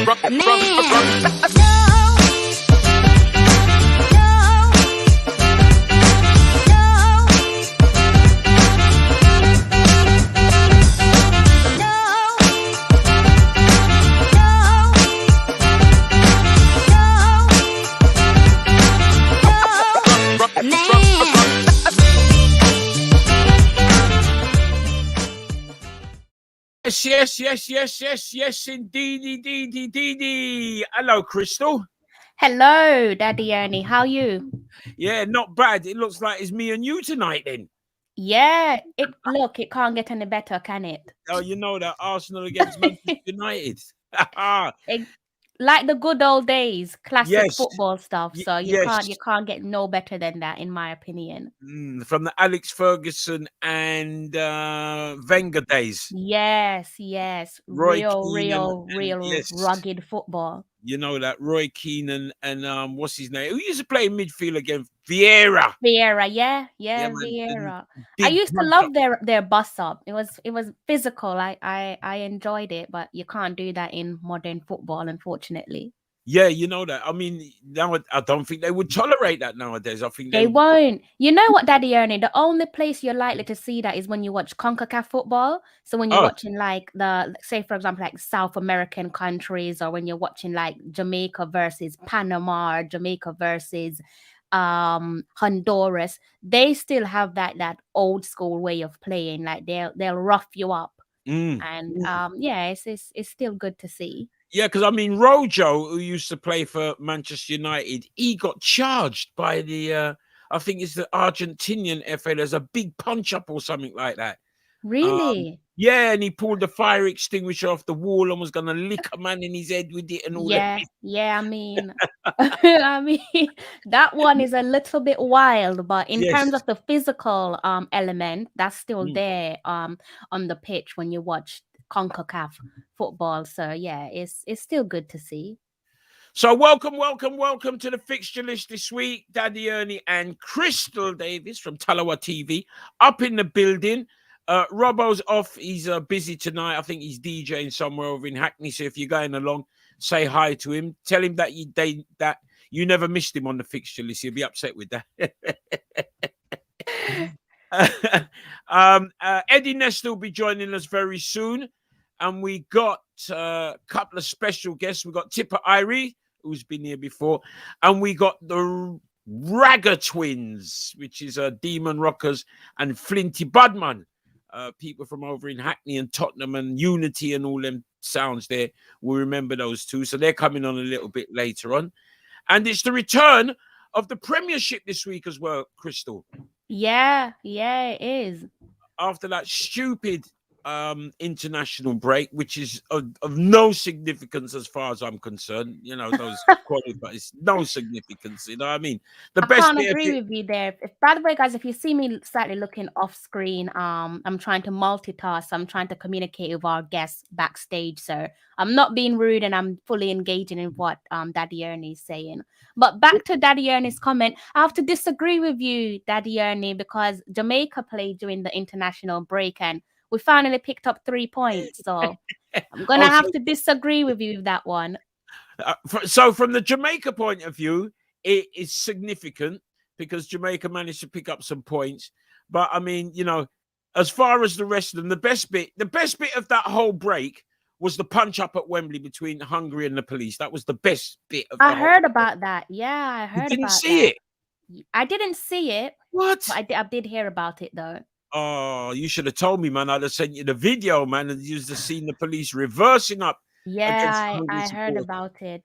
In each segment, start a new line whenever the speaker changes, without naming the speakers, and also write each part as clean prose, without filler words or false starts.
Yes, indeed. Hello, Crystal.
Hello, Daddy Ernie. How are you?
Yeah, not bad. It looks like it's me and you tonight then.
Yeah, it can't get any better, can it?
Oh, you know that Arsenal against Manchester United.
Like the good old days, classic football stuff. So you
yes.
can't get no better than that, in my opinion.
From the Alex Ferguson and Wenger days.
Yes.
Roy
Real
yes.
rugged football.
You know that Roy Keane and what's his name? Who used to play in midfield again? Vieira,
yeah, Vieira. I used to love their bus up. It was physical. I enjoyed it, but you can't do that in modern football, unfortunately.
Yeah, you know that. I mean, now I don't think they would tolerate that nowadays. I think
they won't. You know what, Daddy Ernie? The only place you're likely to see that is when you watch CONCACAF football. So when you're watching like say for example, like South American countries, or when you're watching like Jamaica versus Panama, or Jamaica versus Honduras, they still have that old school way of playing. Like they'll rough you up, and it's still good to see.
Yeah, because I mean, Rojo, who used to play for Manchester United, he got charged by the, I think it's the Argentinian FA. There's a big punch up or something like that.
Really?
Yeah, and he pulled the fire extinguisher off the wall and was going to lick a man in his head with it and all that.
Yeah, I mean, I mean, that one is a little bit wild, but in terms of the physical element, that's still there on the pitch when you watch CONCACAF football. So yeah, it's still good to see.
So welcome to the fixture list this week. Daddy Ernie and Crystal Davis from Talawa TV up in the building. Robbo's off. He's busy tonight. I think he's DJing somewhere over in Hackney. So if you're going along, say hi to him. Tell him that you never missed him on the fixture list. He'll be upset with that. Eddie Nesta will be joining us very soon. And we got a couple of special guests. We got Tippa Irie, who's been here before. And we got the Ragga Twins, which is Demon Rockers and Flinty Budman. People from over in Hackney and Tottenham and Unity and all them sounds there will remember those two. So they're coming on a little bit later on. And it's the return of the Premiership this week as well, Crystal.
Yeah, it is.
After that stupid international break, which is of no significance as far as I'm concerned. You know, those qualifiers, no significance. You know what I mean?
I can't agree with you there. By the way, guys, if you see me slightly looking off screen, I'm trying to multitask. I'm trying to communicate with our guests backstage. So I'm not being rude and I'm fully engaging in what Daddy Ernie is saying. But back to Daddy Ernie's comment, I have to disagree with you, Daddy Ernie, because Jamaica played during the international break and we finally picked up 3 points. So I'm going to have to disagree with you with that one.
So from the Jamaica point of view, it is significant because Jamaica managed to pick up some points. But I mean, you know, as far as the rest of them, the best bit of that whole break was the punch up at Wembley between Hungary and the police. That was the best bit of
I heard about that. Yeah, I heard about that.
You didn't see it?
I didn't see it.
What?
But I did hear about it, though.
Oh, you should have told me, man. I'd have sent you the video, man, and you'd have seen the police reversing up.
Yeah, I heard about it.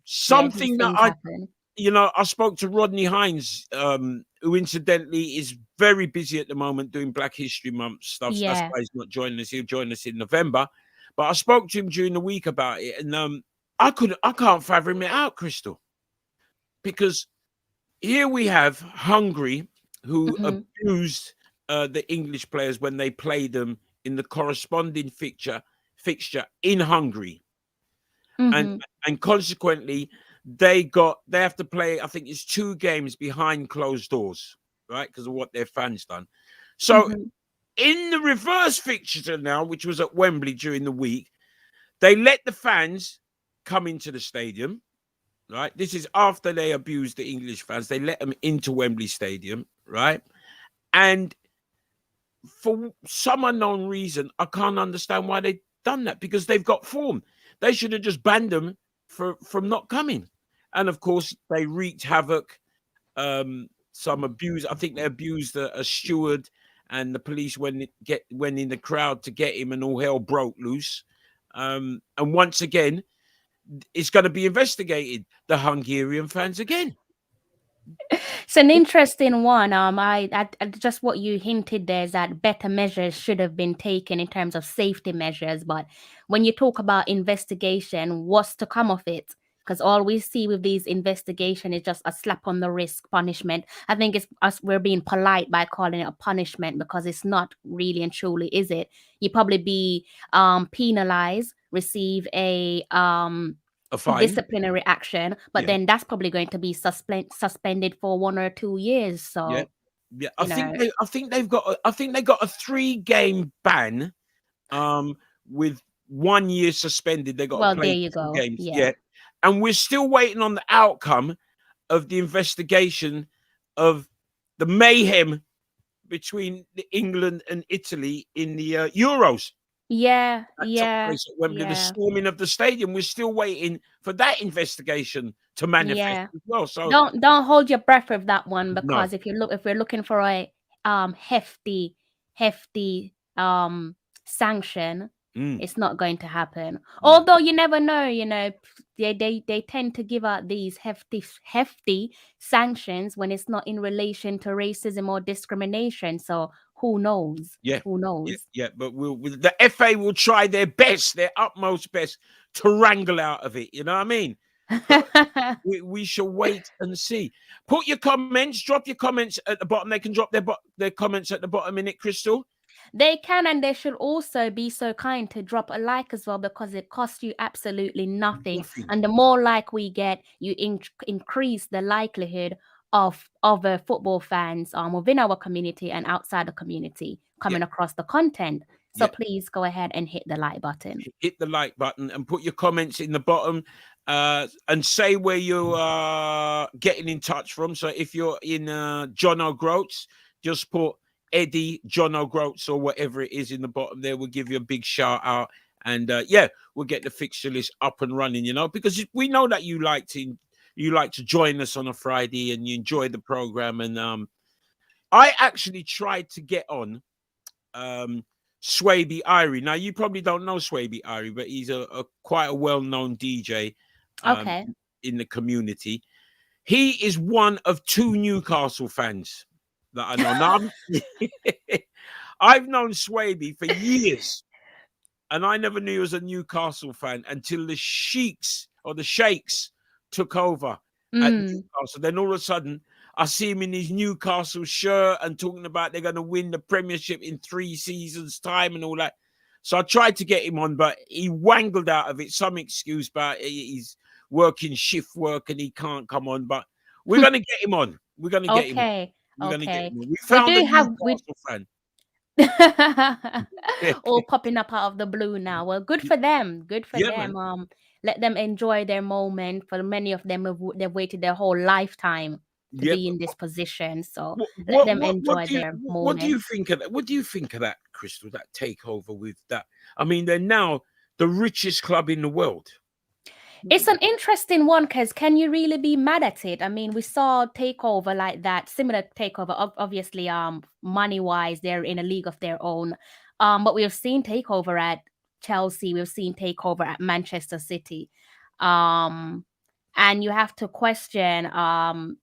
Something that I spoke to Rodney Hines, who incidentally is very busy at the moment doing Black History Month stuff. Yeah. So that's why he's not joining us. He'll join us in November. But I spoke to him during the week about it, and I can't fathom it out, Crystal, because here we have Hungary, who abused the English players when they played them in the corresponding fixture in Hungary. And consequently they have to play, I think it's 2 games behind closed doors, right? Because of what their fans done. So in the reverse fixture now, which was at Wembley during the week, they let the fans come into the stadium, right? This is after they abused the English fans. They let them into Wembley Stadium, right? And for some unknown reason, I can't understand why they've done that, because they've got form. They should have just banned them from not coming. And of course, they wreaked havoc. Some abuse. I think they abused a steward, and the police went in the crowd to get him, and all hell broke loose. And once again, it's going to be investigated. The Hungarian fans again.
It's an interesting one. I just what you hinted there is that better measures should have been taken in terms of safety measures. But when you talk about investigation, what's to come of it? Because all we see with these investigation is just a slap on the wrist punishment. I think it's us, we're being polite by calling it a punishment, because it's not really and truly, is it? You probably be penalized, receive a
fine,
disciplinary action, but then that's probably going to be suspended for 1 or 2 years. So
yeah, I think they got a 3-game ban, with 1 year suspended. They got to play
there you
2
go.
games. Yeah, and we're still waiting on the outcome of the investigation of the mayhem between England and Italy in the Euros.
That
took place at Wembley, the storming of the stadium. We're still waiting for that investigation to manifest as well. So
don't hold your breath with that one,
no.
because if we're looking for a hefty sanction, it's not going to happen. Although you never know, they tend to give out these hefty sanctions when it's not in relation to racism or discrimination. So who knows? Who knows?
Yeah, but the FA will try their best, their utmost best, to wrangle out of it. You know what I mean? we shall wait and see. Put your comments, drop your comments at the bottom. They can drop their comments at the bottom, in it, Crystal.
They can, and they should also be so kind to drop a like as well, because it costs you absolutely nothing. And the more like we get, you increase the likelihood of other football fans within our community and outside the community coming across the content. So please go ahead and hit the like button.
Hit the like button and put your comments in the bottom, and say where you are getting in touch from. So if you're in John O'Groats, just put Eddie, John O'Groats, or whatever it is in the bottom there. We'll give you a big shout out, and we'll get the fixture list up and running, because we know that you like to join us on a Friday and you enjoy the program. And I actually tried to get on Swaybe Irie. Now, you probably don't know Swaybe Irie, but he's a quite a well-known DJ in the community. He is one of 2 Newcastle fans that I know. Now, I've known Swaybe for years, and I never knew he was a Newcastle fan until the Sheikhs took over at Newcastle. Then all of a sudden, I see him in his Newcastle shirt and talking about they're going to win the Premiership in 3 seasons' time and all that. So I tried to get him on, but he wangled out of it, some excuse about he's working shift work and he can't come on. But we're going to get him on. We're going to get him on. We're going to get him on. We found a Newcastle fan.
All popping up out of the blue now. Well, good for them. Good for them. Man. Let them enjoy their moment. For many of them, they've waited their whole lifetime to be in this position. So let them enjoy their moment.
What do you think of that? What do you think of that, Crystal? That takeover with that? I mean, they're now the richest club in the world.
It's an interesting one, because can you really be mad at it? I mean, we saw takeover like that, similar takeover. Obviously, money-wise, they're in a league of their own. But we've seen takeover at Chelsea. We've seen takeover at Manchester City. And you have to question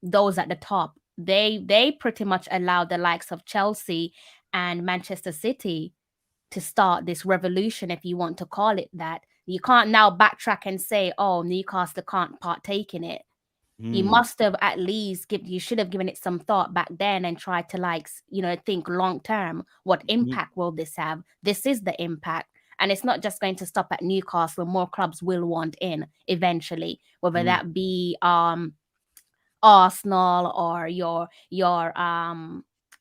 those at the top. They pretty much allowed the likes of Chelsea and Manchester City to start this revolution, if you want to call it that. You can't now backtrack and say, oh, Newcastle can't partake in it. You must have at least you should have given it some thought back then and tried to think long term. What impact will this have? This is the impact. And it's not just going to stop at Newcastle. More clubs will want in eventually, whether that be Arsenal or your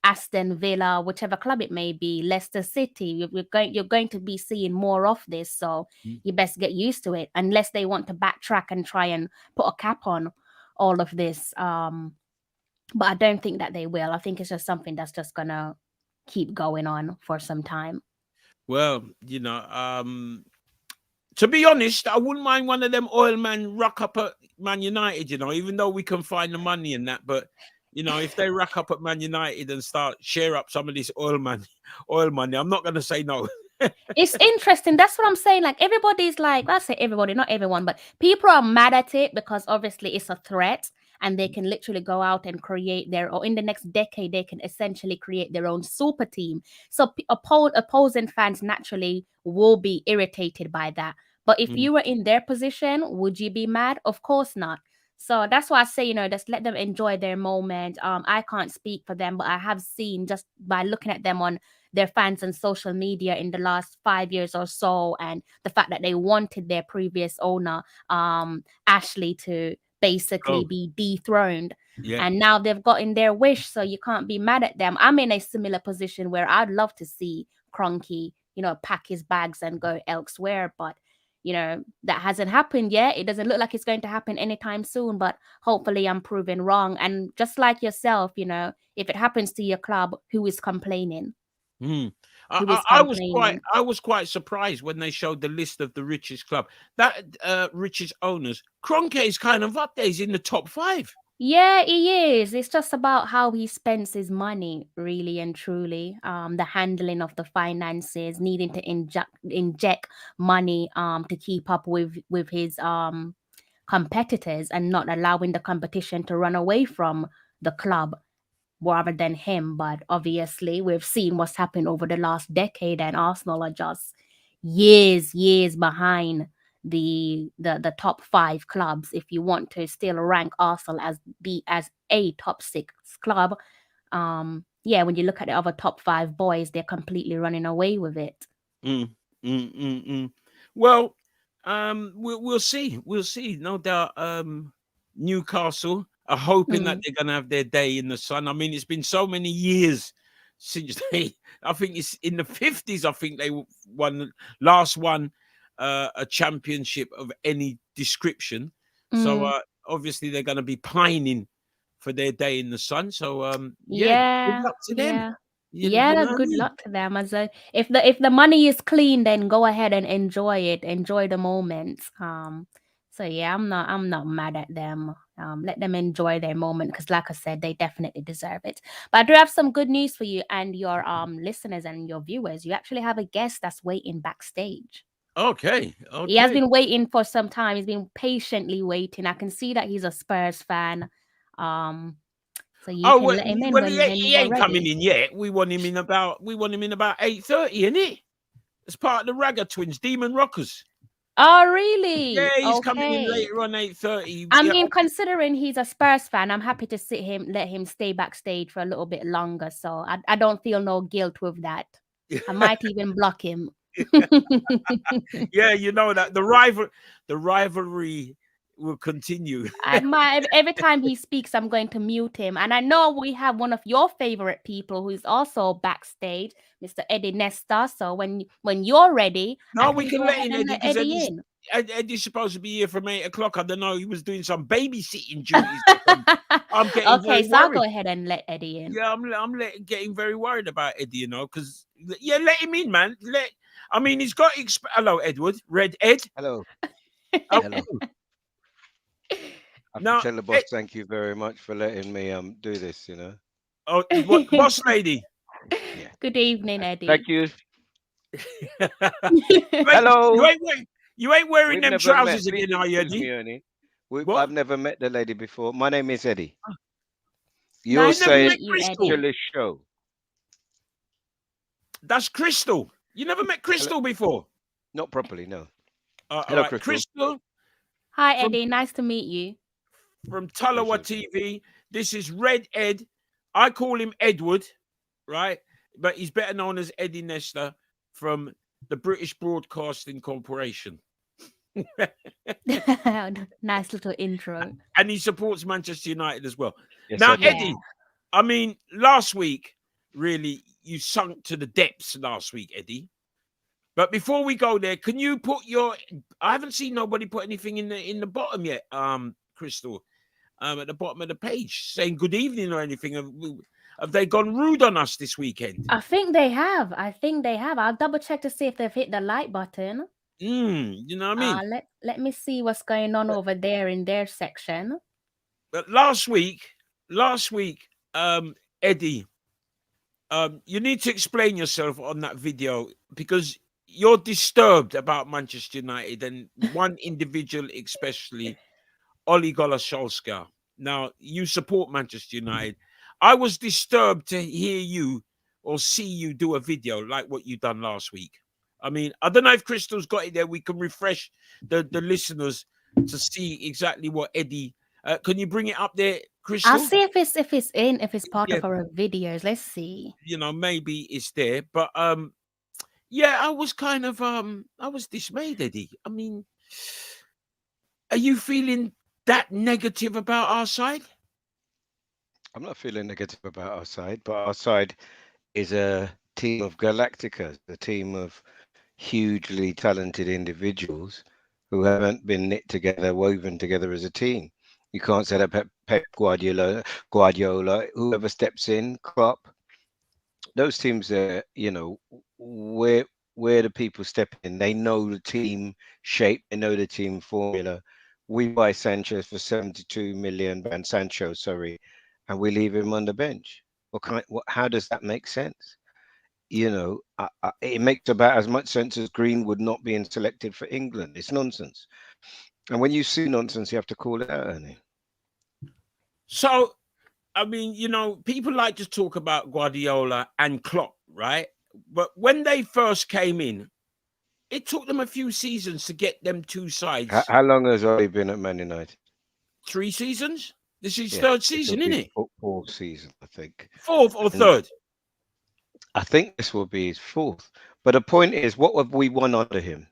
Aston Villa, whichever club it may be, Leicester City. You're going to be seeing more of this, so you best get used to it. Unless they want to backtrack and try and put a cap on all of this. But I don't think that they will. I think it's just something that's just gonna keep going on for some time.
Well, to be honest, I wouldn't mind one of them oil man rock up at Man United, even though we can find the money in that. But, if they rack up at Man United and start share up some of this oil money, I'm not going to say no.
It's interesting. That's what I'm saying. Like, everybody's like, I say everybody, not everyone, but people are mad at it because obviously it's a threat. And they can literally go out and create or in the next decade, they can essentially create their own super team. So opposing fans naturally will be irritated by that. But if you were in their position, would you be mad? Of course not. So that's why I say, just let them enjoy their moment. I can't speak for them, but I have seen just by looking at them on their fans on social media in the last 5 years or so, and the fact that they wanted their previous owner, Ashley, to basically be dethroned.
Yeah.
And now they've gotten their wish, so you can't be mad at them. I'm in a similar position where I'd love to see Kroenke, pack his bags and go elsewhere, but that hasn't happened yet. It doesn't look like it's going to happen anytime soon, but hopefully I'm proven wrong. And just like yourself, if it happens to your club, who is complaining?
I was quite surprised when they showed the list of the richest club. That richest owners, Kroenke is kind of up there. He's in the top 5.
Yeah, he is. It's just about how he spends his money, really and truly. The handling of the finances, needing to inject money to keep up with his competitors and not allowing the competition to run away from the club rather than him. But obviously, we've seen what's happened over the last decade, and Arsenal are just years behind the top 5 clubs. If you want to still rank Arsenal as a top 6 club, when you look at the other top 5 boys, they're completely running away with it.
Well, we'll see. We'll see. No doubt. Newcastle are hoping that they're going to have their day in the sun. I mean, it's been so many years since I think it's in the 50s. I think they won a championship of any description. So obviously they're going to be pining for their day in the sun. So good luck to them.
Good luck to them. As if the money is clean, then go ahead and enjoy it. Enjoy the moments. So yeah, I'm not mad at them. Let them enjoy their moment because, like I said, they definitely deserve it. But I do have some good news for you and your listeners and your viewers. You actually have a guest that's waiting backstage.
Okay.
He has been waiting for some time. He's been patiently waiting. I can see that he's a Spurs fan. So you can let him in when
he ain't coming in yet. We want him in about 8:30, innit? As part of the Ragga Twins, Demon Rockers.
Oh, really?
Yeah, he's coming in later on 8:30.
I mean, considering he's a Spurs fan, I'm happy to let him stay backstage for a little bit longer. So I don't feel no guilt with that. I might even block him.
Yeah, that the rivalry will continue.
Every time he speaks, I'm going to mute him. And I know we have one of your favorite people who is also backstage, Mr. Eddie Nesta. So when you're ready,
we can let Eddie in. Eddie's supposed to be here from 8 o'clock. I don't know. He was doing some babysitting duties. I'm getting
okay. So I'll go ahead and let Eddie in.
Yeah, I'm getting very worried about Eddie. Because let him in, man. He's got. Hello, Edward. Red Ed.
Hello.
Hello.
I have to tell the boss thank you very much for letting me do this.
Oh, what, boss lady?
Yeah.
Good evening, Eddie.
Thank you. Hello.
You ain't wearing them trousers again, are you, Eddie?
Ernie. I've never met the lady before. My name is Eddie.
You're saying
Crystal show.
That's Crystal. You never met Crystal before?
Not properly, no.
Hello, Crystal.
Hi, Eddie. Nice to meet you.
From Talawa TV. This is Red Ed. I call him Edward, right? But he's better known as Eddie Nesta from the British Broadcasting Corporation.
Nice little intro.
And he supports Manchester United as well.
Yes,
now, Eddie, last week, really, you sunk to the depths last week, Eddie. But before we go there, can you put your? I haven't seen nobody put anything in the bottom yet, Crystal. At the bottom of the page, saying good evening or anything. Have they gone rude on us this weekend?
I think they have. I'll double check to see if they've hit the like button.
You know what I mean?
Let me see what's going on over there in their section.
But last week, Eddie, you need to explain yourself on that video because you're disturbed about Manchester United and one individual, especially Ole Gunnar Solskjaer. Now, you support Manchester United. I was disturbed to hear you or see you do a video like what you done last week. I mean, I don't know if Crystal's got it there. We can refresh the listeners to see exactly what Eddie. Can you bring it up there, Crystal?
I'll see if it's part of our videos. Let's see.
You know, maybe it's there, but yeah, I was kind of I was dismayed, Eddie. I mean, are you feeling that negative about our side?
I'm not feeling negative about our side, but our side is a team of Galacticas, a team of hugely talented individuals who haven't been knit together, woven together as a team. You can't say that Pep Guardiola, whoever steps in, Klopp, those teams are, you know, where the people step in, they know the team shape, they know the team formula. We buy Sanchez for 72 million, and Sancho, sorry, and we leave him on the bench. How does that make sense? You know, it makes about as much sense as Greenwood not being selected for England. It's nonsense. And when you see nonsense, you have to call it out, Ernie.
So, I mean, you know, people like to talk about Guardiola and Klopp, right? But when they first came in, it took them a few seasons to get them two sides.
How long has Oli been at Man United?
3 seasons? This is third season, isn't it?
Fourth season, I think.
Fourth or third?
I think this will be his fourth. But the point is, what have we won under him?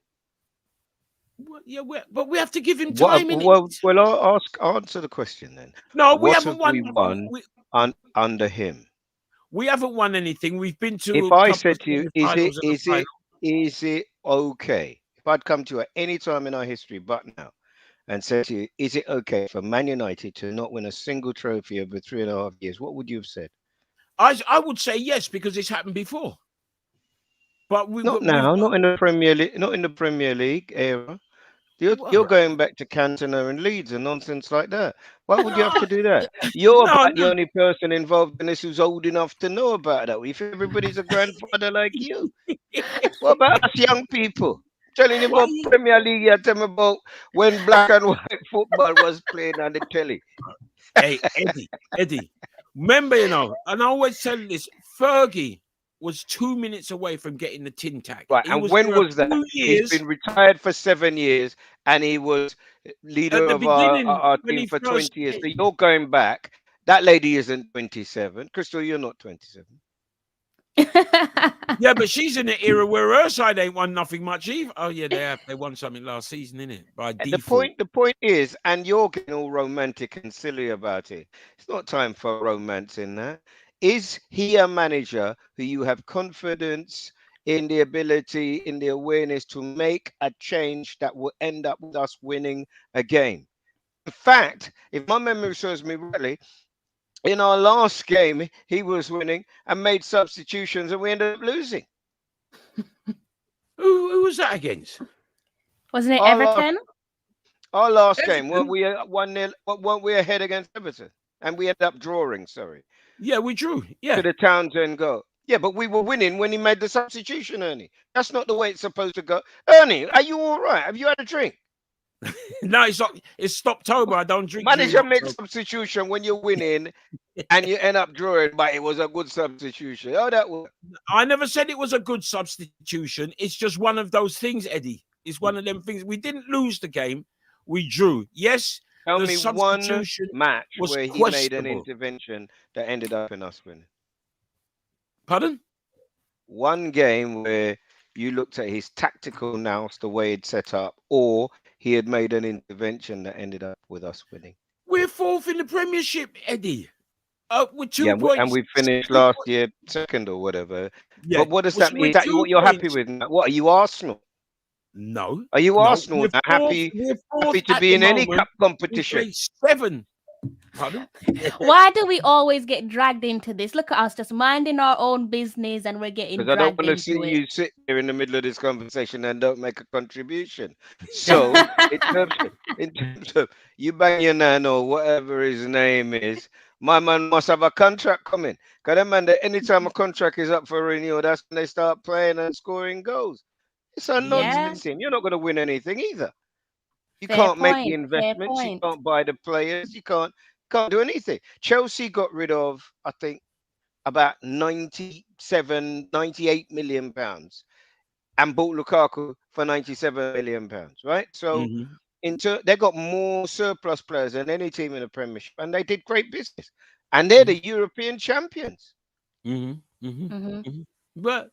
Well, yeah, but we have to give him time.
Well, I'll answer the question then.
No,
we haven't won under him.
We haven't won anything. We've been to.
If I said to you, is it okay? If I'd come to you at any time in our history, but now, and said to you, is it okay for Man United to not win a single trophy over 3.5 years? What would you have said?
I would say yes, because it's happened before. But
not in the Premier League, not in the Premier League era. You're going back to Cantona and Leeds and nonsense like that. Why would you have to do that? You're the only person involved in this who's old enough to know about that. If everybody's a grandfather like you, what about us young people? Telling you about Premier League, you tell me about when black and white football was playing on the telly.
Hey, Eddie, remember, you know, and I always tell you this, Fergie was 2 minutes away from getting the tin tack.
Right, and when was that? He's been retired for 7 years, and he was leader of our team for 20 years. So you're going back. That lady isn't 27. Crystal, you're not 27.
Yeah, but she's in an era where her side ain't won nothing much either. Oh yeah, they have. They won something last season, innit? By default.
The point is, and you're getting all romantic and silly about it. It's not time for romance in that. Is he a manager who you have confidence in the ability, in the awareness to make a change that will end up with us winning a game? In fact, if my memory serves me rightly, in our last game, he was winning and made substitutions and we ended up losing.
Who was that against?
Wasn't it Everton?
Our last game, weren't we 1-0? Weren't we ahead against Everton? And we ended up drawing, sorry.
Yeah, we drew. Yeah.
To the Townsend goal. Yeah, but we were winning when he made the substitution, Ernie. That's not the way it's supposed to go. Ernie, are you all right? Have you had a drink?
No, it's not. It's Stoptober. I don't drink.
Manager makes substitution when you're winning and you end up drawing, but it was a good substitution. How that work?
I never said it was a good substitution. It's just one of those things, Eddie. It's one of them things. We didn't lose the game. We drew. Yes.
Tell me one match where he made an intervention that ended up in us winning.
Pardon?
One game where you looked at his tactical nous, the way he'd set up, or he had made an intervention that ended up with us winning.
We're fourth in the Premiership, Eddie. with
Yeah,
2
and
points.
we finished
2
last
points.
year second or whatever.
Yeah.
But what does
Well,
that
so
mean? Is
with
that
2
what you're happy
points.
with now? What are you, Arsenal?
No,
Are you
no.
Arsenal now?
We're
Happy
fourth
to
at
be
the
in any
moment.
cup
We
competition?
played 7. Pardon?
Why do we always get dragged into this? Look at us just minding our own business and we're getting
Because I don't
dragged
want to see
into it.
you sit there in the middle of this conversation and don't make a contribution. So, in terms of you bang your nan or whatever his name is, my man must have a contract coming. Because that man, anytime a contract is up for renewal, that's when they start playing and scoring goals. It's a
Yeah,
nonsense team. You're not going to win anything either. You
fair
can't make the
point. Fair
investments. You
point.
can't buy the players. You can't do anything. Chelsea got rid of, I think, about 98 million pounds and bought Lukaku for 97 million pounds, right? So
Mhm.
they got more surplus players than any team in the Premiership, and they did great business. And they're
Mhm.
the European champions.
Mhm. Mhm.
Hmm.
Mhm. But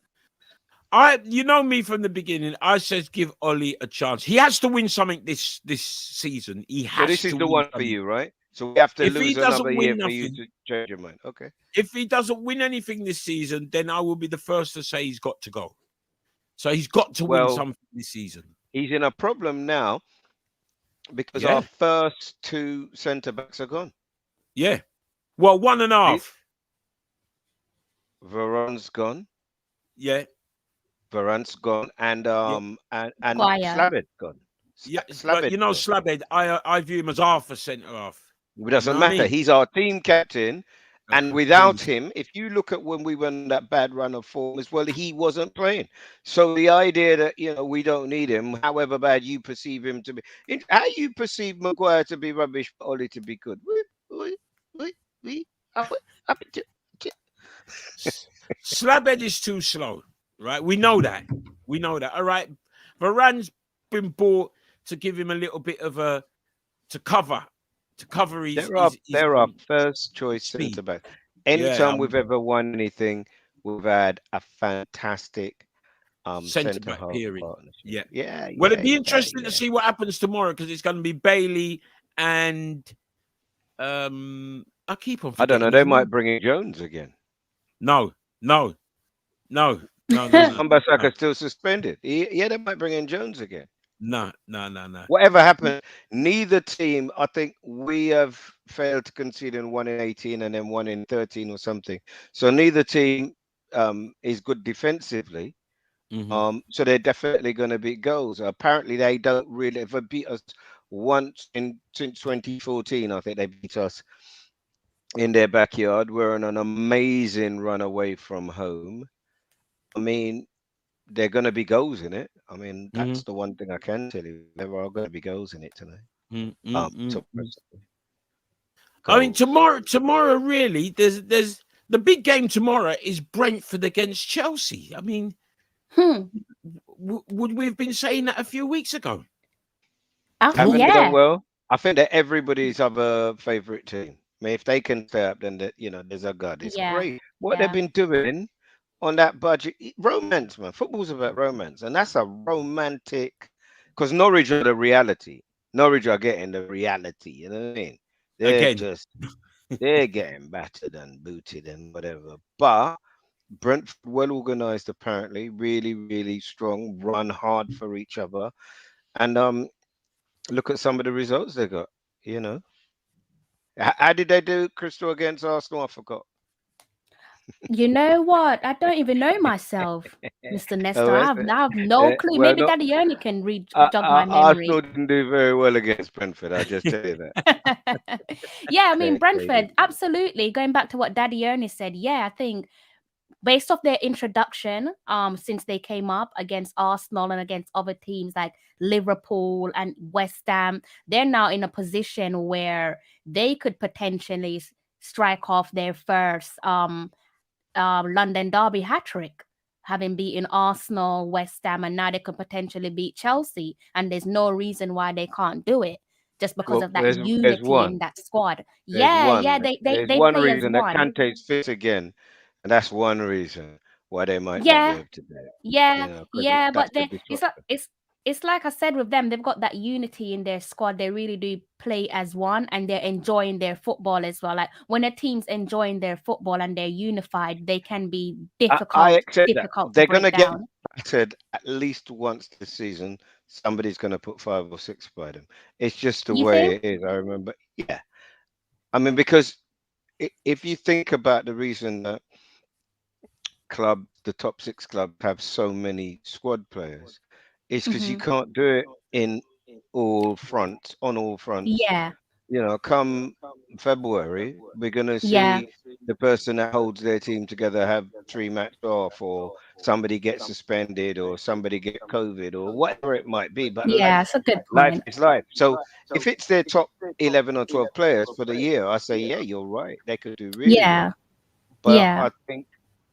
you know me from the beginning. I said give Ollie a chance. He has to win something this season. He
So
has
this is
to
the
win
one for
something.
you, right? So we have to
If he
lose another
doesn't
year
win
for you
nothing,
to change your mind. Okay.
if he doesn't win anything this season, then I will be the first to say he's got to go. So he's got to win
Well,
something this season.
he's in a problem now because our
Yeah.
first 2 centre backs are gone.
Yeah. Well, 1.5.
Varane's gone.
Yeah.
Varane's gone, and
Yeah.
Guaya.
Slavid's gone.
Yeah. But you
Slavid's
know,
gone.
Slabhead, I view him as half a centre half.
It
You know
doesn't
what I
matter.
mean?
He's our team captain, and without
Please.
him, if you look at when we went on that bad run of form as well, he wasn't playing. So the idea that we don't need him, however bad you perceive him to be, how you perceive Maguire to be rubbish, but Oli to be good. We, we, up- up to-
Slabhead is too slow, right? We know that. We know that. All right. Varane's been bought to give him a little bit of to cover his
They're our first choice
speed.
centre back.
Yeah.
Anytime we've ever won anything, we've had a fantastic
Centre
centre
back
half
period.
partnership.
Yeah.
Yeah,
Well,
yeah,
it'd be
yeah,
interesting to
yeah.
see what happens tomorrow because it's going to be Bailey and I keep on
I don't know.
forgetting
They
his
might
name.
bring in Jones again.
No, no, no, no, no,
Is
no, no,
Ambasaka still suspended? Yeah, they might bring in Jones again.
no, no, no, no.
Whatever happened, neither team. I think we have failed to concede in 1 in 18 and then 1 in 13 or something. So neither team is good defensively.
Mm-hmm.
So they're definitely going to beat goals. Apparently, they don't really ever beat us once since 2014. I think they beat us in their backyard. We're on an amazing run away from home. I mean, they're going to be goals in it. I mean,
Mm-hmm.
that's the one thing I can tell you. There are going to be goals in it tonight.
Mm-hmm.
So personally,
I mean,
goals.
tomorrow, really, there's the big game tomorrow is Brentford against Chelsea. I mean,
Hmm.
would we have been saying that a few weeks ago?
Haven't they done
Yeah.
well? I think that everybody's other favourite team. I mean, if they can stay up, then there's a god. It's
Yeah.
great what they've
Yeah.
been doing on that budget. Romance, man. Football's about romance, and that's a romantic. Because Norwich are the reality. Norwich are getting the reality. You know what I mean? They're
Again,
just they're getting battered and booted and whatever. But Brentford well organized, apparently, really, really strong, run hard for each other, and look at some of the results they got. You know, how did they do, Crystal, against Arsenal? I forgot.
You know what? I don't even know myself, Mr. Nestor.
Oh,
I
is
have,
it?
I have no clue.
Well,
Maybe
no,
Daddy Ernie can jog my
Arsenal
memory.
didn't do very well against Brentford. I'll just tell you that.
Yeah, I mean,
They
Brentford,
didn't.
absolutely. Going back to what Daddy Ernie said, yeah, I think based off their introduction, since they came up against Arsenal and against other teams like Liverpool and West Ham, they're now in a position where they could potentially strike off their first London Derby hat trick, having beaten Arsenal, West Ham, and now they could potentially beat Chelsea. And there's no reason why they can't do it just because
Well,
of that
there's
unity
one.
in that squad.
There's
Yeah, yeah,
one.
they they
There's
they
one
play as
reason that
one.
Kante's fit again, and that's one reason why they might not be
Yeah,
able to do it.
yeah,
Because
yeah, but
that's the
then it's not
disruptor.
it's it's like I said with them, they've got that unity in their squad. They really do play as one, and they're enjoying their football as well. Like when a team's enjoying their football and they're unified, they can be
I
difficult
accept that.
to
They're
break
gonna get
down.
battered at least once this season. Somebody's gonna put 5 or 6 by them. It's just the
You
way
think?
it is. I remember. Yeah. I mean, because if you think about the reason that the top 6 clubs have so many squad players, it's because you
Mm-hmm.
can't do it in on all fronts.
Yeah,
You know, come February, we're gonna
yeah,
see the person that holds their team together have 3 match off, or somebody get suspended, or somebody get COVID, or whatever it might be. But
yeah. It's a good
life
point.
is life. So if it's their top 11 or 12 players for the year, I say, yeah, you're right. They could do really
Yeah,
well. But
yeah.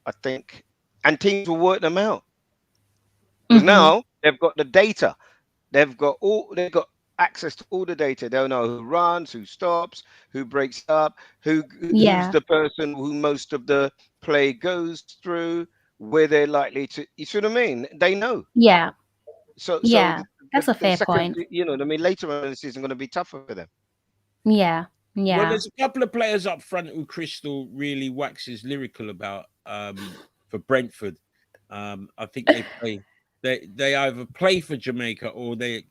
I think, and teams will work them out because
Mm-hmm.
now they've got the data. They've got access to all the data. They'll know who runs, who stops, who breaks up, who's
Yeah,
the person who most of the play goes through, where they're likely to. You see what I mean? They know.
yeah,
So
yeah. That's a
the
fair
second,
point.
you know what I mean. Later on in the season, going to be tougher for them.
Yeah,
Well,
yeah.
there's a couple of players up front who Crystal really waxes lyrical about for Brentford. I think they either play for Jamaica or they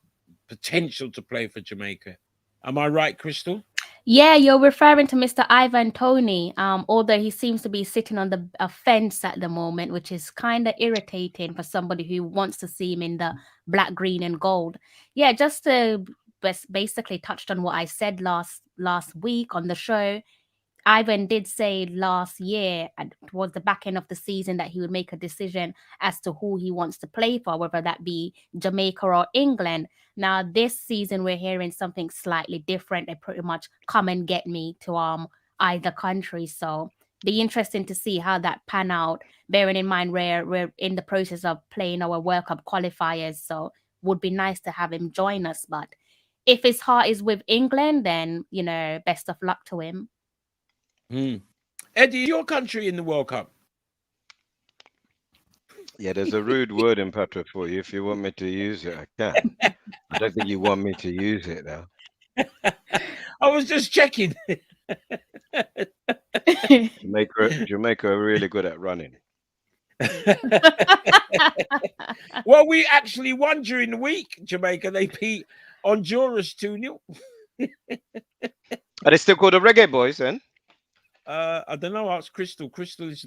potential to play for Jamaica. Am I right, Crystal?
Yeah, you're referring to Mr. Ivan Toney, although he seems to be sitting on the fence at the moment, which is kind of irritating for somebody who wants to see him in the black, green, and gold. Yeah, just to basically touched on what I said last week on the show. Ivan did say last year, towards the back end of the season, that he would make a decision as to who he wants to play for, whether that be Jamaica or England. Now, this season, we're hearing something slightly different. They pretty much come and get me to either country. So, be interesting to see how that pan out. Bearing in mind we're in the process of playing our World Cup qualifiers, so would be nice to have him join us. But if his heart is with England, then best of luck to him.
Eddie, is your country in the World Cup?
Yeah, there's a rude word in Patois for you. If you want me to use it, I can. I don't think you want me to use it though.
I was just checking.
Jamaica are really good at running.
Well, we actually won during the week, Jamaica. They beat Honduras 2-0.
Are they still called the Reggae Boys then?
I don't know. Ask Crystal. Crystal is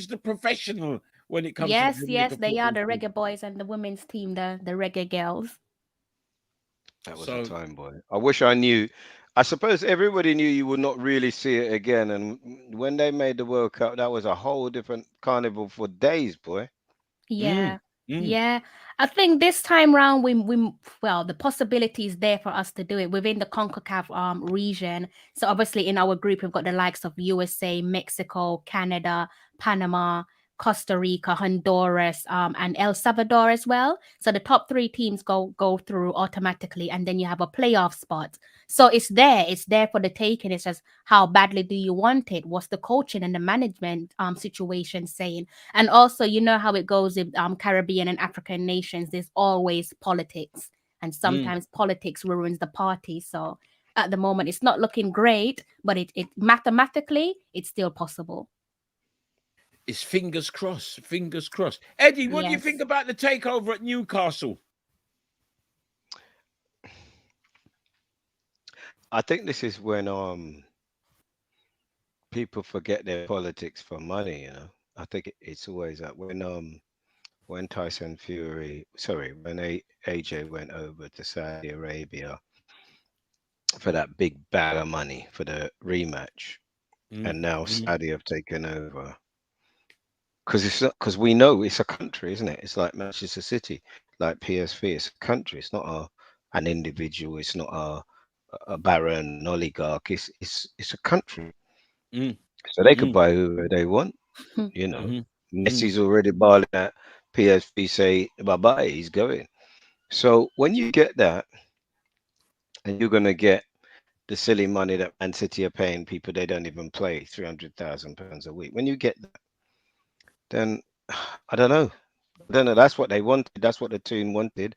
the professional when it comes to
yes, they are the
team.
Reggae Boys and the women's team, the Reggae Girls.
That was a time, boy. I wish I knew. I suppose everybody knew you would not really see it again. And when they made the World Cup, that was a whole different carnival for days, boy.
Yeah. Yeah. I think this time round well, the possibility is there for us to do it within the CONCACAF region. So obviously in our group we've got the likes of USA, Mexico, Canada, Panama, Costa Rica, Honduras, and El Salvador as well. So the top 3 teams go through automatically, and then you have a playoff spot. So it's there for the taking. It's just how badly do you want it? What's the coaching and the management situation saying? And also, you know how it goes with Caribbean and African nations. There's always politics, and sometimes politics ruins the party. So at the moment, it's not looking great, but it mathematically, it's still possible.
It's fingers crossed. Fingers crossed. Eddie, what do you
Yes.
think about the takeover at Newcastle?
I think this is when people forget their politics for money, you know. I think it's always that when Tyson Fury, when AJ went over to Saudi Arabia for that big bag of money for the rematch, and now Saudi have taken over. Because we know it's a country, isn't it? It's like Manchester City, like PSV. It's a country. It's not an individual. It's not a baron, an oligarch. It's a country. So they could buy whoever they want. You know, Messi's already balling at PSV. Say bye bye. He's going. So when you get that, and you're gonna get the silly money that Man City are paying people they don't even play, £300,000 a week. When you get that, then I don't know. I don't know. That's what they wanted. That's what the team wanted.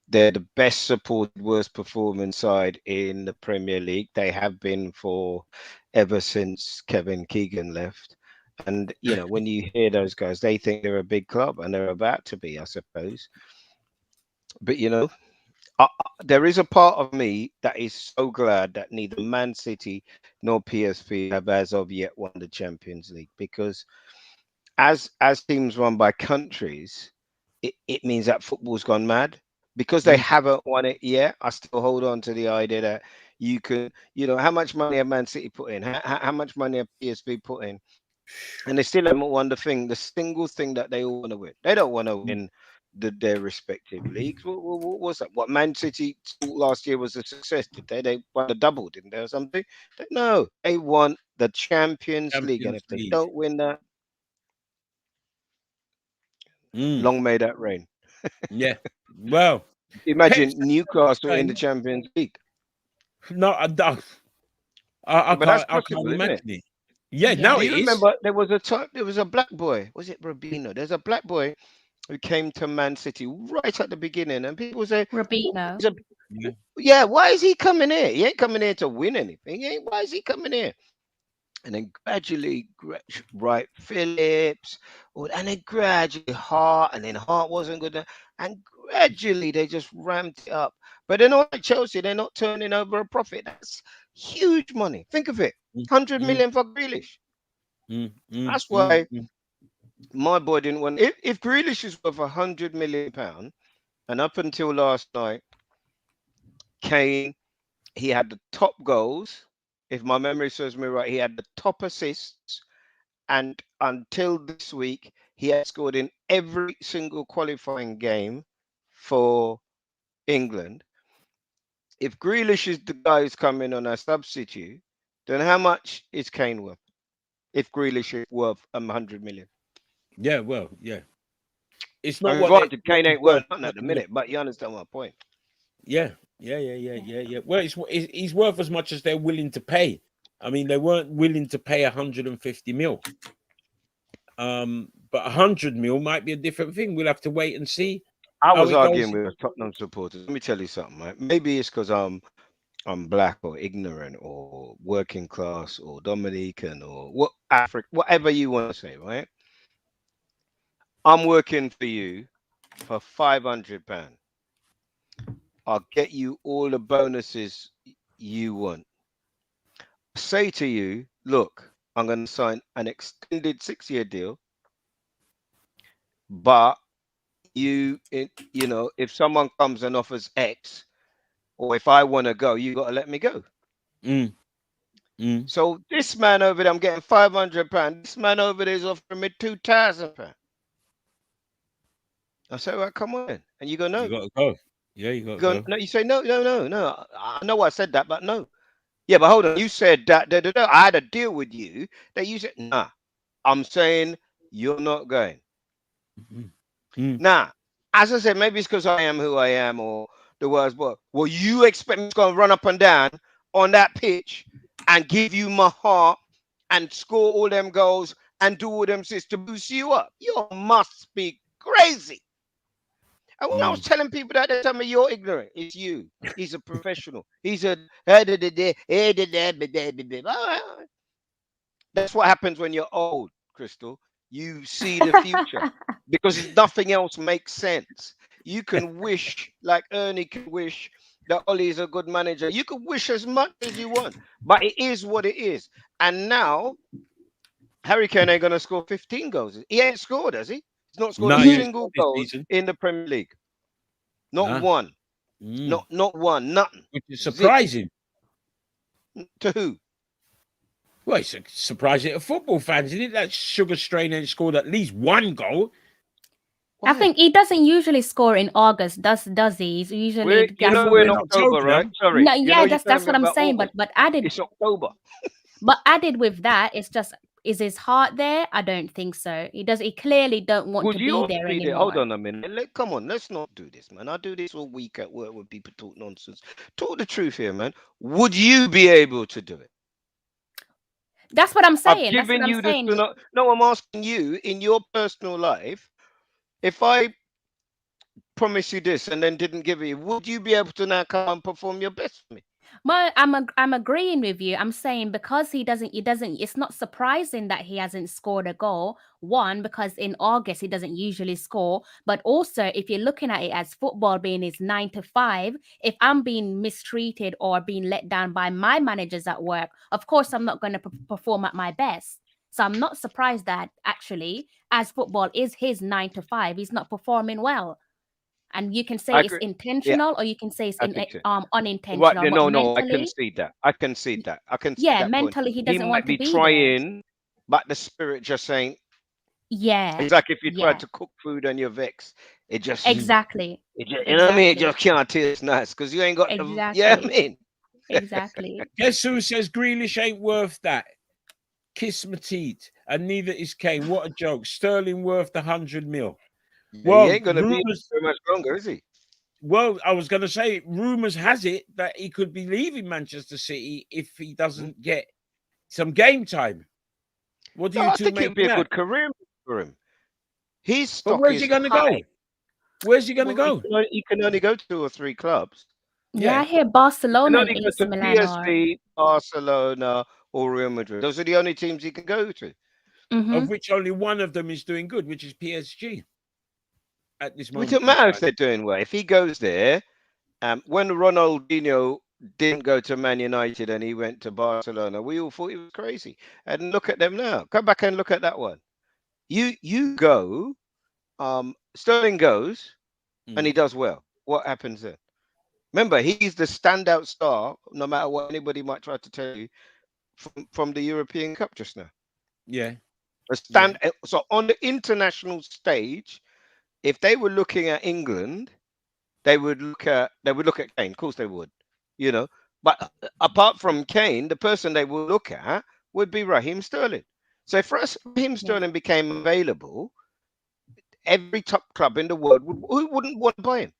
They're the best supported, worst performing side in the Premier League. They have been for ever since Kevin Keegan left. And you know, when you hear those guys, they think they're a big club, and they're about to be, I suppose. But you know, there is a part of me that is so glad that neither Man City nor PSV have, as of yet, won the Champions League, because as teams run by countries, it means that football's gone mad. Because they
Mm.
haven't won it yet, I still hold on to the idea that you can, you know, how much money have Man City put in? How much money have PSV put in? And they still haven't won the thing, the single thing that they all want to win. They don't want to win their respective leagues. What was that? What Man City thought last year was a success? Did they? They won a double, didn't they, or something? No, they won the Champions League, and
Champions
if they
League.
don't win that,
Mm.
long may that rain.
Yeah. Well, Pep
Imagine
said
Newcastle in the
something.
Champions League.
No, I
But that's
can't. I can't
possible, isn't it?
imagine it. Yeah. Now
Do
Yeah.
it
you
is.
remember there was a time, there was a black boy, was it Rubino? There's a black boy who came to Man City right at the beginning, and people say, "Why
Rubino.
is a-
Yeah.
yeah, why is he coming here? He ain't coming here to win anything. Why is he coming here?" And then gradually, right, Phillips, and then gradually Hart, and then Hart wasn't good enough, and gradually they just ramped it up. But they're not like Chelsea; they're not turning over a profit. That's huge money. Think of it,
Mm,
100 million for Grealish.
mm, mm,
That's
mm,
why
mm.
my boy didn't want. If Grealish is worth £100 million, and up until last night, Kane, he had the top goals. If my memory serves me right, he had the top assists, and until this week, he had scored in every single qualifying game for England. If Grealish is the guy who's coming on a substitute, then how much is Kane worth? If Grealish is worth 100 million.
Yeah. Well. Yeah. It's
I
not
mean,
what they
granted,
what
Kane
he's
ain't
worth.
worth nothing
Not
at the
to what-
minute, but you understand my point.
Yeah. Yeah. Yeah. Yeah. Yeah. Yeah. Well, he's worth as much as they're willing to pay. I mean, they weren't willing to pay 150 mil. But 100 mil might be a different thing. We'll have to wait and see
I
how
was
it
arguing
goes.
with a Tottenham supporters. Let me tell you something, right? Maybe it's because I'm black or ignorant or working class or Dominican or what Africa, whatever you want to say, right? I'm working for you for £500. I'll get you all the bonuses you want. Say to you, look, I'm going to sign an extended 6-year deal, but you know, if someone comes and offers X, or if I want to go, you got to let me go.
Mm, mm.
So this man over there, I'm getting £500. This man over there is offering me £2,000. I say, well, come on, then. And you go,
You
no.
got to go. Yeah, you got
You
to
go,
go.
no. You say, no, no, no, no. I know I said that, but no. Yeah, but hold on. You said that. I had a deal with you that you said, nah. I'm saying you're not going.
Mm, mm.
Nah. As I said, maybe it's because I am who I am, or the words, but well, you expect me to go and run up and down on that pitch and give you my heart and score all them goals and do all them assists to boost you up? You must be crazy. And when I was
Mm.
telling people that, they tell me you're ignorant. It's you. He's a professional. He's a. That's what happens when you're old, Crystal. You see the future because nothing else makes sense. You can wish, like Ernie can wish, that Ollie is a good manager. You can wish as much as you want, but it is what it is. And now, Harry Kane ain't going to score 15 goals. He ain't scored, has he? He's not scored
No,
a
he ain't
single
scored this
goal
season.
in the Premier League. Not
Nah.
one.
Mm.
Not one. Nothing.
Which is
Zip.
surprising.
To who?
Well, it's surprising to football fans, isn't it? That Sugar Strain ain't scored at least one goal.
Why?
I think he doesn't usually score in August, does he? He's usually
You know
Well,
we're
we're
in
in
October,
October
right?
now.
Sorry.
no,
You know
yeah,
you're
that's
telling me
what I'm
about
saying.
August.
But added,
It's October.
but added with that, it's just is his heart there? I don't think so. He does. He clearly don't want
Would
to be
you
there
be there? Hold
anymore.
on a minute. Come on, let's not do this, man. I do this all week at work when people talk nonsense. Talk the truth here, man. Would you be able to do it?
That's what I'm
I've
saying. That's what
given
I'm
you this.
saying.
No, I'm asking you in your personal life. if I promise you this and then didn't give it, would you be able to now come and perform your best for me?
Well, I'm agreeing with you. I'm saying because he doesn't, it's not surprising that he hasn't scored a goal. One, because in August he doesn't usually score, but also if you're looking at it as football being his 9 to 5, if I'm being mistreated or being let down by my managers at work, of course I'm not going to perform at my best. So I'm not surprised that actually, as football is his 9 to 5, he's not performing well. And you can say it's intentional, or you can say it's
Right,
unintentional. But
no, I
mentally,
concede that. I concede that. I concede
yeah,
that point.
mentally he
He
doesn't want
might
to
be
be there.
trying, but the spirit just saying,
Yeah,
it's like if you try
yeah,
to cook food and you're vexed, it just,
exactly,
you know what I mean? It
exactly,
just can't taste nice because you ain't got the, yeah, I
exactly,
mean.
exactly.
Guess who says Grealish ain't worth that? Kiss my teeth, and neither is Kane. What a joke! Sterling worth 100 mil.
He
Well,
ain't gonna be
rumors.
so much longer, is he?
Well, I was going to say, rumors has it that he could be leaving Manchester City if he doesn't get some game time. What do you
I
two
think
make
it'd be
of
a
that?
good career for him. His
But
stock
where's he
is
going to
high.
go? Where's he going to
Well,
go?
he can only go 2 or 3 clubs.
Yeah, I
Yeah.
hear
He can
Barcelona and
only go
AC
to
Milan or.
PSV, Barcelona, or Real Madrid. Those are the only teams he can go to.
Of which only one of them is doing good, which is PSG at this
It
moment
doesn't
in
matter if
time.
they're doing well. If he goes there, when Ronaldinho didn't go to Man United and he went to Barcelona, we all thought he was crazy. And look at them now. Come back and look at that one. You go, Sterling goes, and he does well. What happens then? Remember, he's the standout star, no matter what anybody might try to tell you, from the European Cup just now.
Yeah.
So on the international stage, if they were looking at England, they would look at Kane. Of course they would, you know. But apart from Kane, the person they would look at would be Raheem Sterling. So if Raheem Sterling became available, every top club in the world who wouldn't want to buy him?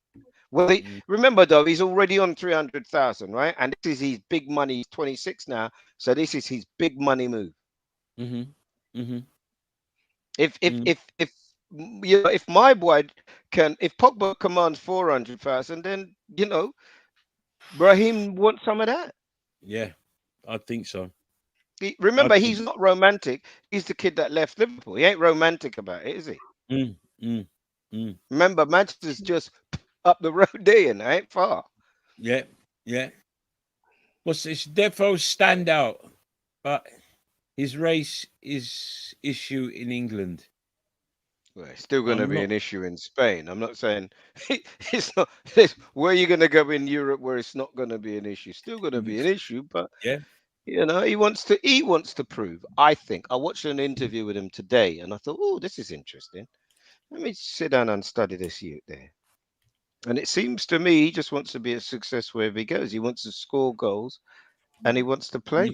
Well, remember though, he's already on 300,000, right? And this is his big money. He's 26 now, so this is his big money move. If you know, if my boy if Pogba commands 400,000, then you know, Raheem wants some of that.
Yeah, I think so.
Remember, he's not romantic. He's the kid that left Liverpool. He ain't romantic about it, is he? Remember, Manchester's just up the road there, and ain't far.
Yeah. What's this? Defo standout, but his race is issue in England.
Well, it's still going to be an issue in Spain. I'm not saying it's not. Where are you going to go in Europe where it's not going to be an issue? Still going to be an issue, but you know, he wants to prove. I think I watched an interview with him today, and I thought, oh, this is interesting. Let me sit down and study this youth there. And it seems to me he just wants to be a success wherever he goes. He wants to score goals, and he wants to play.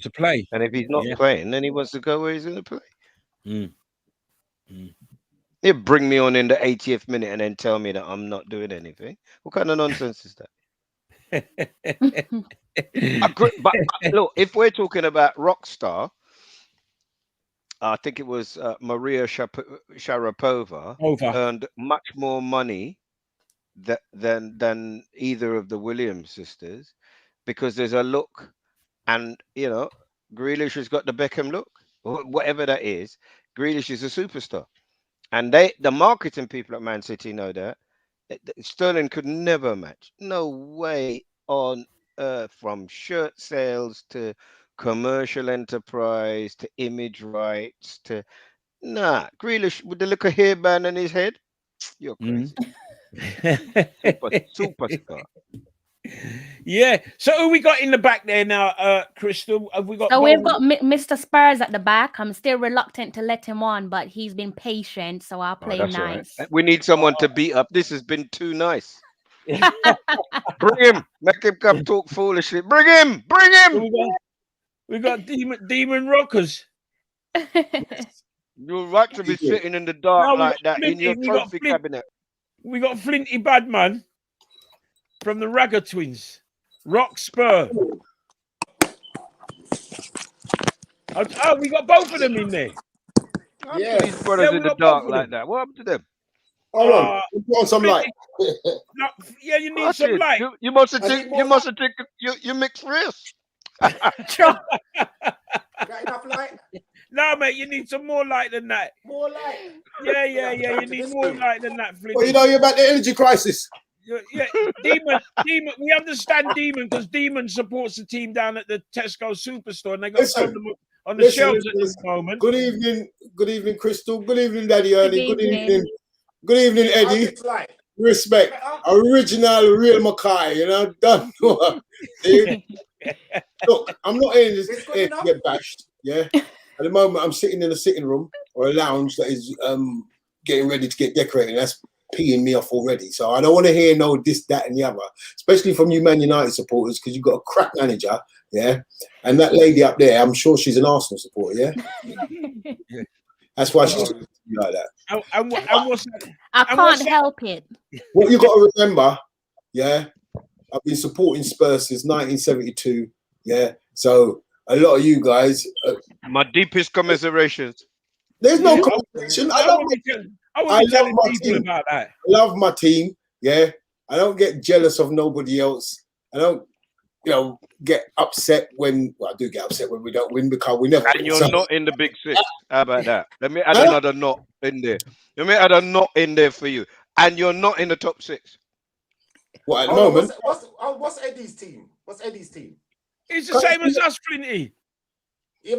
And if he's not playing, then he wants to go where he's going to play. He'll bring me on in the 80th minute and then tell me that I'm not doing anything. What kind of nonsense is that? But look, if we're talking about rock star, I think it was Maria Sharapova earned much more money than either of the Williams sisters, because there's a look, and you know, Grealish has got the Beckham look, whatever that is. Grealish is a superstar. And the marketing people at Man City know that Sterling could never match. No way on earth, from shirt sales to commercial enterprise to image rights to Grealish with the little hairband on his head. You're crazy. Superstar.
Yeah. So who we got in the back there now, Crystal? Have we got?
So we've got Mr. Spurs at the back. I'm still reluctant to let him on, but he's been patient, so I'll play nice.
Right. We need someone to beat up. This has been too nice. Bring him. Make him come talk foolishly. Bring him. Bring him.
We got demon rockers.
You're right to be sitting in the dark like that in your trophy cabinet.
We got Flinty Badman from the Ragga Twins. Rock Spur. Oh, we got both of them in there.
These brothers in the dark like that. What happened to them?
Hold on. Put on some light.
No, yeah, you need some light.
You must have taken. You mixed wrist.
Got enough light?
No, mate, you need some more light than that.
More light.
Yeah. You need more light than that, Flint.
Well, you know you're about the energy crisis.
Yeah, Demon. We understand Demon because Demon supports the team down at the Tesco Superstore, and they got some on the shelves at this moment.
Good evening, Crystal. Good evening, Daddy Ernie. Good evening, Eddie. Respect. Original, real Mackay. You know, done. Look, I'm not in this to get bashed. Yeah. At the moment, I'm sitting in a sitting room or a lounge that is getting ready to get decorated. That's peeing me off already. So I don't want to hear no this, that, and the other, especially from you Man United supporters, because you've got a crap manager, yeah. And that lady up there, I'm sure she's an Arsenal supporter, yeah. That's why she's like that.
I can't help it.
What you got to remember, yeah. I've been supporting Spurs since 1972, yeah. So a lot of you guys,
my deepest commiserations.
There's no competition. I love my team. I love my team. Yeah, I don't get jealous of nobody else. I don't, get upset when. Well, I do get upset when we don't win because we never.
And you're not in the big six. How about that? Let me add another knot in there. Let me add a knot in there for you. And you're not in the top six.
Well, at the moment,
what's Eddie's team? What's Eddie's team?
It's the same as us, Flinty.
No,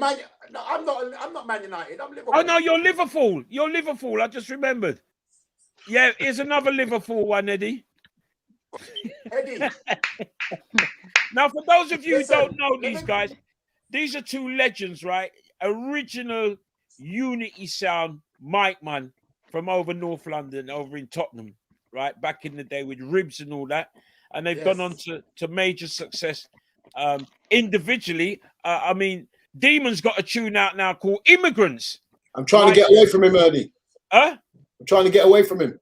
I'm not Man United. I'm Liverpool.
Oh no, you're Liverpool. You're Liverpool. I just remembered. Yeah, here's another Liverpool one, Eddie.
Eddie.
Now, for those of you who don't know these guys, these are two legends, right? Original Unity Sound mic man from over North London, over in Tottenham, right? Back in the day with Ribs and all that. And they've gone on to major success individually. I mean, Demon's got a tune out now called Immigrants.
I'm trying to get away from him, Ernie.
Huh?
I'm trying to get away from him.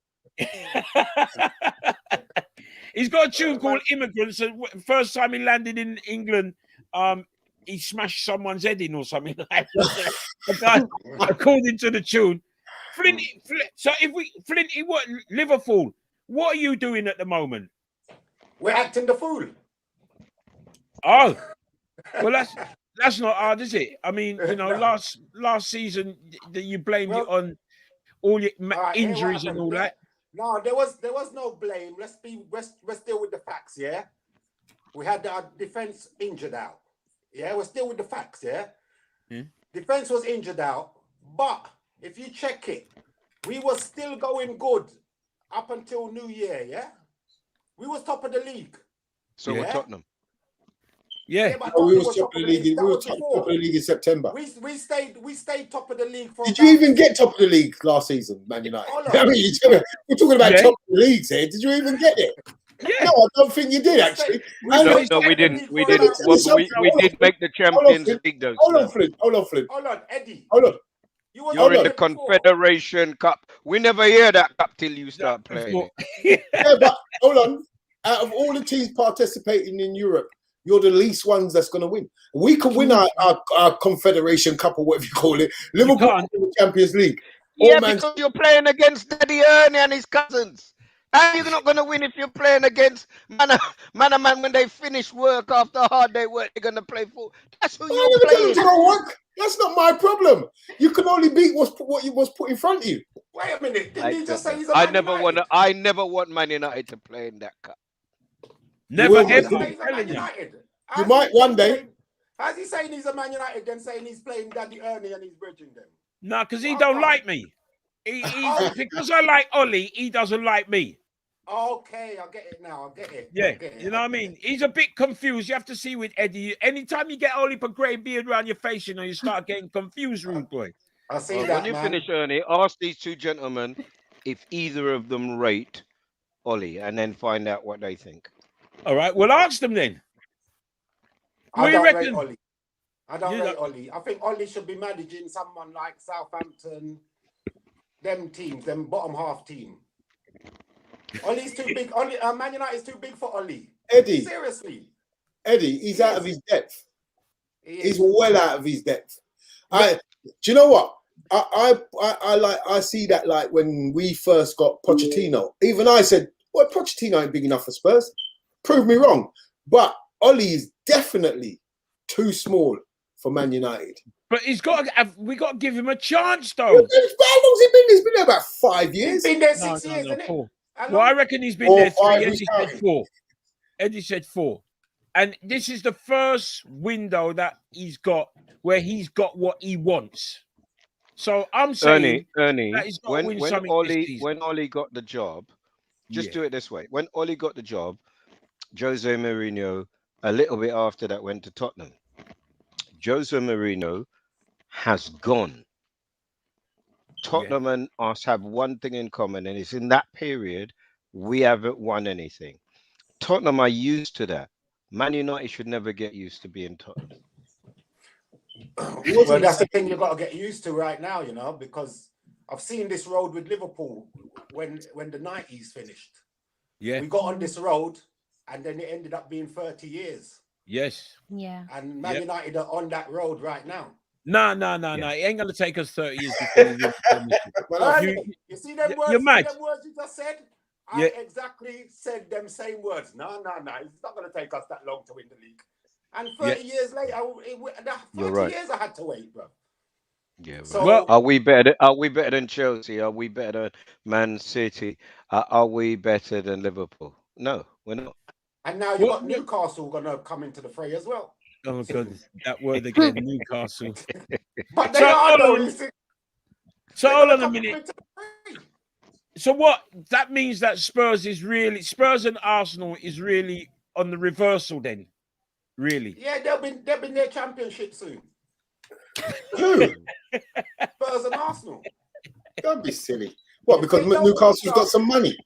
He's got a tune called Immigrants. And first time he landed in England, he smashed someone's head in or something like that. According to the tune. Flinty, what Liverpool? What are you doing at the moment?
We're acting the fool.
Oh, well, that's not hard, is it? I mean, last season you blamed it on all your injuries and all that.
No, there was no blame. Let's deal with the facts, yeah. We had our defense injured out. Yeah, we're still with the facts, yeah. Defense was injured out, but if you check it, we were still going good up until New Year, yeah. We was top of the league.
So we're Tottenham.
Yeah,
we were top of the league. We were top of the league in September.
We stayed top of the league.
Did you even get top of the league last season, Man United? I mean, we're talking about top of the league here. Did you even get it? Yeah. No, I don't think you did actually.
No, we didn't. We didn't. We did make the Champions League, though.
Hold on, Flint. Hold
on, Eddie.
Hold on.
You're in the Confederation Cup. We never hear that cup till you start playing.
Yeah, but hold on. Out of all the teams participating in Europe, you're the least ones that's going to win. We can win our Confederation Cup or whatever you call it. Liverpool in the Champions League.
Yeah, because you're playing against Daddy Ernie and his cousins. And you're not going to win if you're playing against man when they finish work after a hard day work. They're going to play for. That's who you're playing.
That's not my problem. You can only beat what you was put in front of you.
Wait a minute. Didn't he just say he's a
I never want Man United to play in that cup.
Never ever.
You might one day.
How's he saying he's a Man United then saying he's playing Daddy Ernie and he's bridging them?
No, because he don't like me. Because I like Ollie, he doesn't like me.
Okay, I get it now. I get it.
Yeah, you know what I mean? He's a bit confused. You have to see with Eddie. Anytime you get Ollie a grey beard around your face, you start getting confused, rude boy.
I see that,
when you finish, Ernie, ask these two gentlemen if either of them rate Ollie and then find out what they think.
All right, well, ask them then.
I don't rate Ollie. I don't rate Ollie. I think Ollie should be managing someone like Southampton, them teams, them bottom half team. Ollie's too big. Man United is too big for Ollie.
Eddie.
Seriously.
Eddie, he's out of his depth. He's well out of his depth. Do you know what? I see that like when we first got Pochettino. Even I said, "Well, Pochettino ain't big enough for Spurs." Prove me wrong, but Ollie is definitely too small for Man United.
But we got to give him a chance, though.
How long's he been? He's been there about 5 years.
He's been there 6 years, isn't it?
4. Well, I reckon he's been there 3. Eddie said 4. Eddie said 4. And this is the first window that he's got where he's got what he wants. So I'm saying,
Ernie, when Ollie got the job, just do it this way. When Ollie got the job, Jose Mourinho, a little bit after that, went to Tottenham. Jose Mourinho has gone. Tottenham and us have one thing in common, and it's in that period we haven't won anything. Tottenham are used to that. Man United should never get used to being Tottenham.
Well, that's the thing you've got to get used to right now, you know, because I've seen this road with Liverpool when the 90s finished. Yeah. We got on this road and then it ended up being 30 years.
Yes.
Yeah.
And Man United are on that road right now.
No. It ain't going to take us 30 years before
you see them words?
You're mad.
Them words you just said? I exactly said them same words. No. It's not going to take us that long to win the league. And 30 years later, 30 years I had to wait, bro.
Yeah. So, well, are we better than Chelsea? Are we better than Man City? Are we better than Liverpool? No, we're not.
And now you've got Newcastle going to come into the fray as well.
Oh God, that word again, Newcastle.
But they are though.
So hold on a minute. So what? That means that Spurs and Arsenal is really on the reversal then. Really?
Yeah, they'll be their championship soon. Who? Spurs and Arsenal.
Don't be silly. What? Because Newcastle's got some money.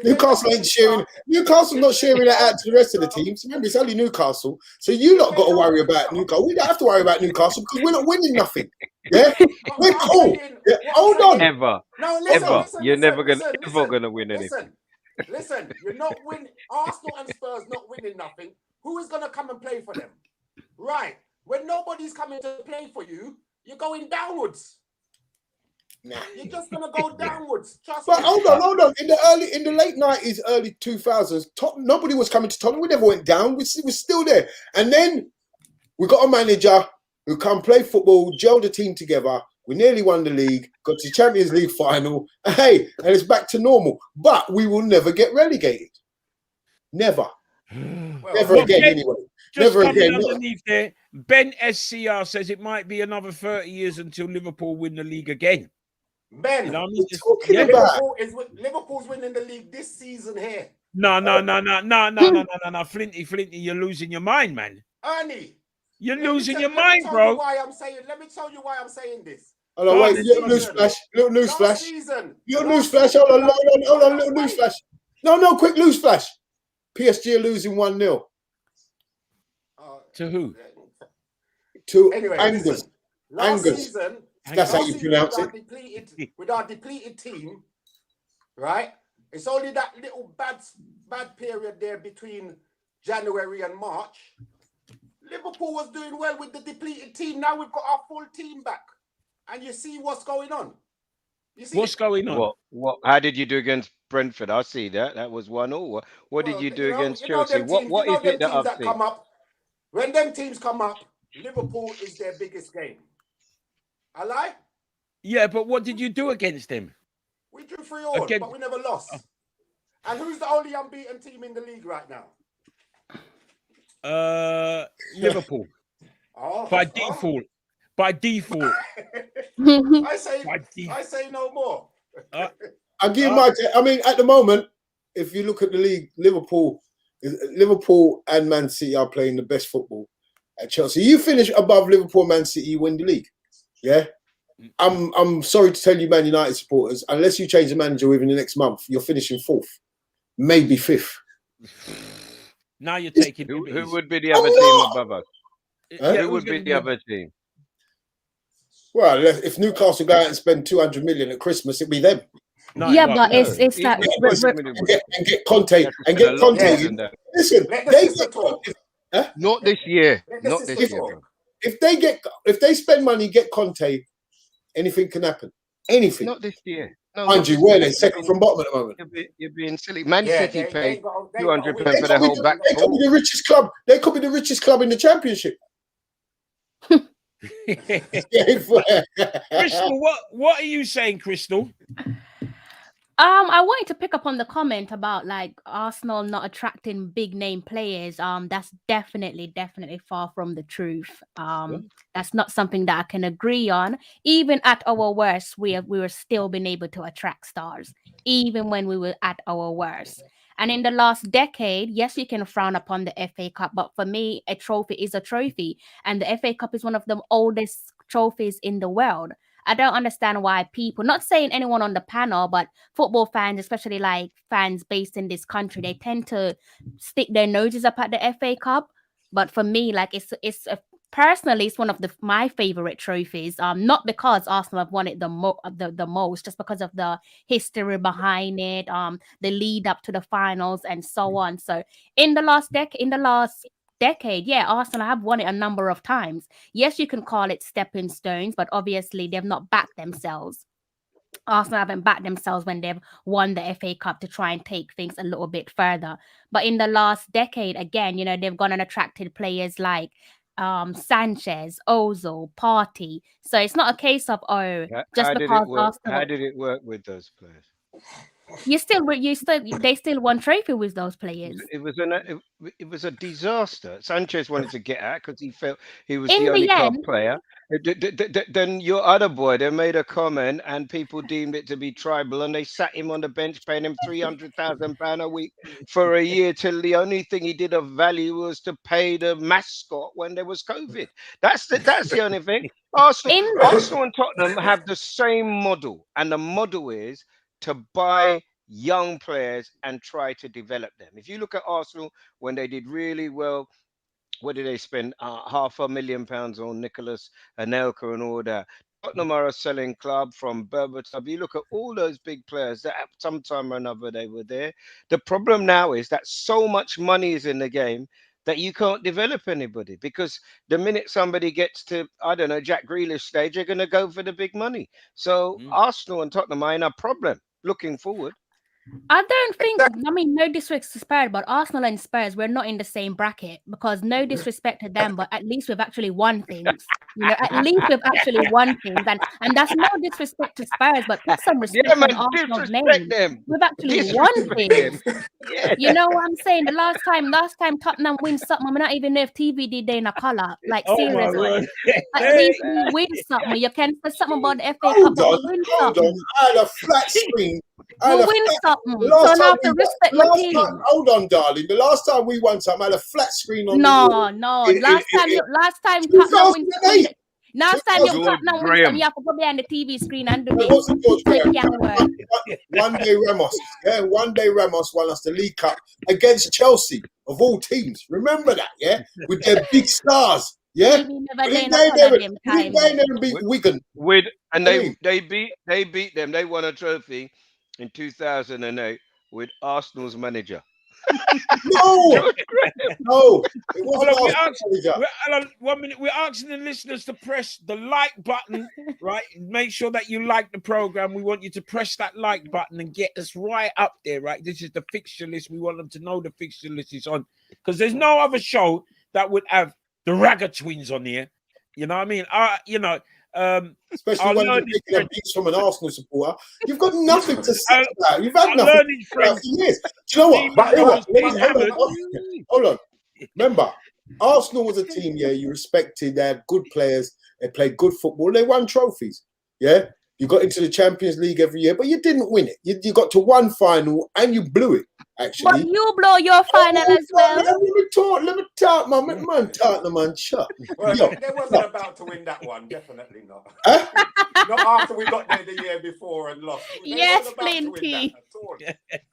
Newcastle ain't sharing. Newcastle's not sharing that out to the rest of the teams. Remember, it's only Newcastle. So you lot got to worry about Newcastle. We don't have to worry about Newcastle because we're not winning nothing. Yeah, we're cool. Yeah. Hold on.
Ever.
No, listen.
You're never gonna win anything.
Listen. You're not winning. Arsenal and Spurs not winning nothing. Who is going to come and play for them? Right. When nobody's coming to play for you, you're going downwards. Nah. You're just going to go downwards. Trust me.
Hold on. In the late 90s, early 2000s, nobody was coming to Tottenham. We never went down. We were still there. And then we got a manager who come play football, gel the team together. We nearly won the league, got to the Champions League final. And it's back to normal. But we will never get relegated. Never. Never again, anyway.
Just never again. Underneath there, Ben SCR says it might be another 30 years until Liverpool win the league again.
Ben,
what are you talking about?
Liverpool's winning the league this season here.
No. Flinty, you're losing your mind, man.
Ernie,
you're losing your mind, bro.
Let me tell you why I'm saying this.
Hold on, wait, little news flash. Little news flash. Hold on, little news flash. No, quick news flash. PSG are losing 1-0.
To who?
To
anyway,
Angers.
Last season,
that's how you pronounce it.
With our depleted team, right? It's only that little bad period there between January and March. Liverpool was doing well with the depleted team. Now we've got our full team back. And you see what's going on.
What's going on?
What? How did you do against Brentford? I see that. That was 1-1. What did you do against Chelsea? What is it that I've seen?
When them teams come up, Liverpool is their biggest game. I lie?
Yeah, but what did you do against them?
We drew 3-3, but we never lost. And who's the only unbeaten team in the league right now?
Liverpool. By default.
I say no more.
I'll give my. I mean, at the moment, if you look at the league, Liverpool and Man City are playing the best football. At Chelsea, you finish above Liverpool, Man City, you win the league. Yeah, I'm sorry to tell you, Man United supporters, unless you change the manager within the next month, you're finishing 4th, maybe 5th.
Now you're taking
who would be the other team above us? Who would be the other team?
Well, if Newcastle go out and spend 200 million at Christmas, it'd be them.
But it's that
and get Conte and get Conte. Listen,
not this year. Not this year.
If they spend money, get Conte, Anything can happen. Anything.
Not this year. No,
Angie, where they second from bottom at the moment.
You're being silly. Man City paid £200 for
They
their whole back.
They could be the richest club. They could be the richest club in the championship.
Crystal, what are you saying, Crystal?
I wanted to pick up on the comment about like Arsenal not attracting big name players. That's definitely far from the truth. That's not something that I can agree on. Even at our worst, we were still been able to attract stars, even when we were at our worst. And in the last decade, yes, you can frown upon the FA Cup, but for me, a trophy is a trophy, and the FA Cup is one of the oldest trophies in the world. I don't understand why people, not saying anyone on the panel, but football fans, especially like fans based in this country, they tend to stick their noses up at the FA Cup. But for me, like personally, it's one of my favorite trophies. Not because Arsenal have won it the most, just because of the history behind it, the lead up to the finals and so on. So in the last decade, yeah, Arsenal have won it a number of times. Yes, you can call it stepping stones, but obviously they've not backed themselves. Arsenal haven't backed themselves when they've won the FA Cup to try and take things a little bit further. But in the last decade, again, you know, they've gone and attracted players like Sanchez, Ozil, Partey. So it's not a case of
how did it work with those players?
They still won trophy with those players.
It was a disaster. Sanchez wanted to get out because he felt he was the only club player. Then your other boy, they made a comment and people deemed it to be tribal, and they sat him on the bench, paying him £300,000 a week for a year, till the only thing he did of value was to pay the mascot when there was COVID. That's the only thing. Arsenal and Tottenham have the same model, and the model is to buy young players and try to develop them. If you look at Arsenal, when they did really well, what did they spend? £500,000 on Nicholas Anelka and all that. Tottenham are a selling club from Berbatov. You look at all those big players that at some time or another they were there. The problem now is that so much money is in the game that you can't develop anybody, because the minute somebody gets to, I don't know, Jack Grealish stage, you're going to go for the big money. So Arsenal and Tottenham are in a problem looking forward.
I don't think, I mean, no disrespect to Spurs, but Arsenal and Spurs, we're not in the same bracket, because no disrespect to them, but at least we've actually won things. You know, at least we've actually won things. And that's no disrespect to Spurs, but put some respect on Arsenal's name. We've actually won things. You know what I'm saying? The last time Tottenham wins something, I'm not even know if TV did they in a colour. Like, seriously. At least we win something. You can say something about the FA Cup, but we win something.
I had a flat screen.
We win something. So now to respect your team.
Hold on, darling. The last time we won something, I had a flat screen on.
No. Last time Tottenham wins something. Last time you Tottenham wins something, you have to go behind the TV screen and do this.
One day Ramos won us the League Cup against Chelsea, of all teams. Remember that, yeah? With their big stars. Yeah, they beat Wigan.
They beat them. They won a trophy in 2008 with Arsenal's manager.
No, it wasn't.
1 minute. We're asking the listeners to press the like button, right? Make sure that you like the program. We want you to press that like button and get us right up there, right? This is the fixture list. We want them to know the fixture list is on, because there's no other show that would have the Ragga Twins on here. You know what I mean?
Especially when you're taking a beats from an Arsenal supporter, you've got nothing to say about. You've had nothing for years. Do you know what? Hold on. Remember, Arsenal was a team, you respected. They had good players. They played good football. They won trophies. Yeah, you got into the Champions League every year, but you didn't win it. You got to one final and you blew it. Actually,
but you blow your final as well.
Let me talk, man. Talk, man. Shut.
Well, they wasn't about to win that one. Definitely not. Not after we got there the year before and lost.
Yes, plenty.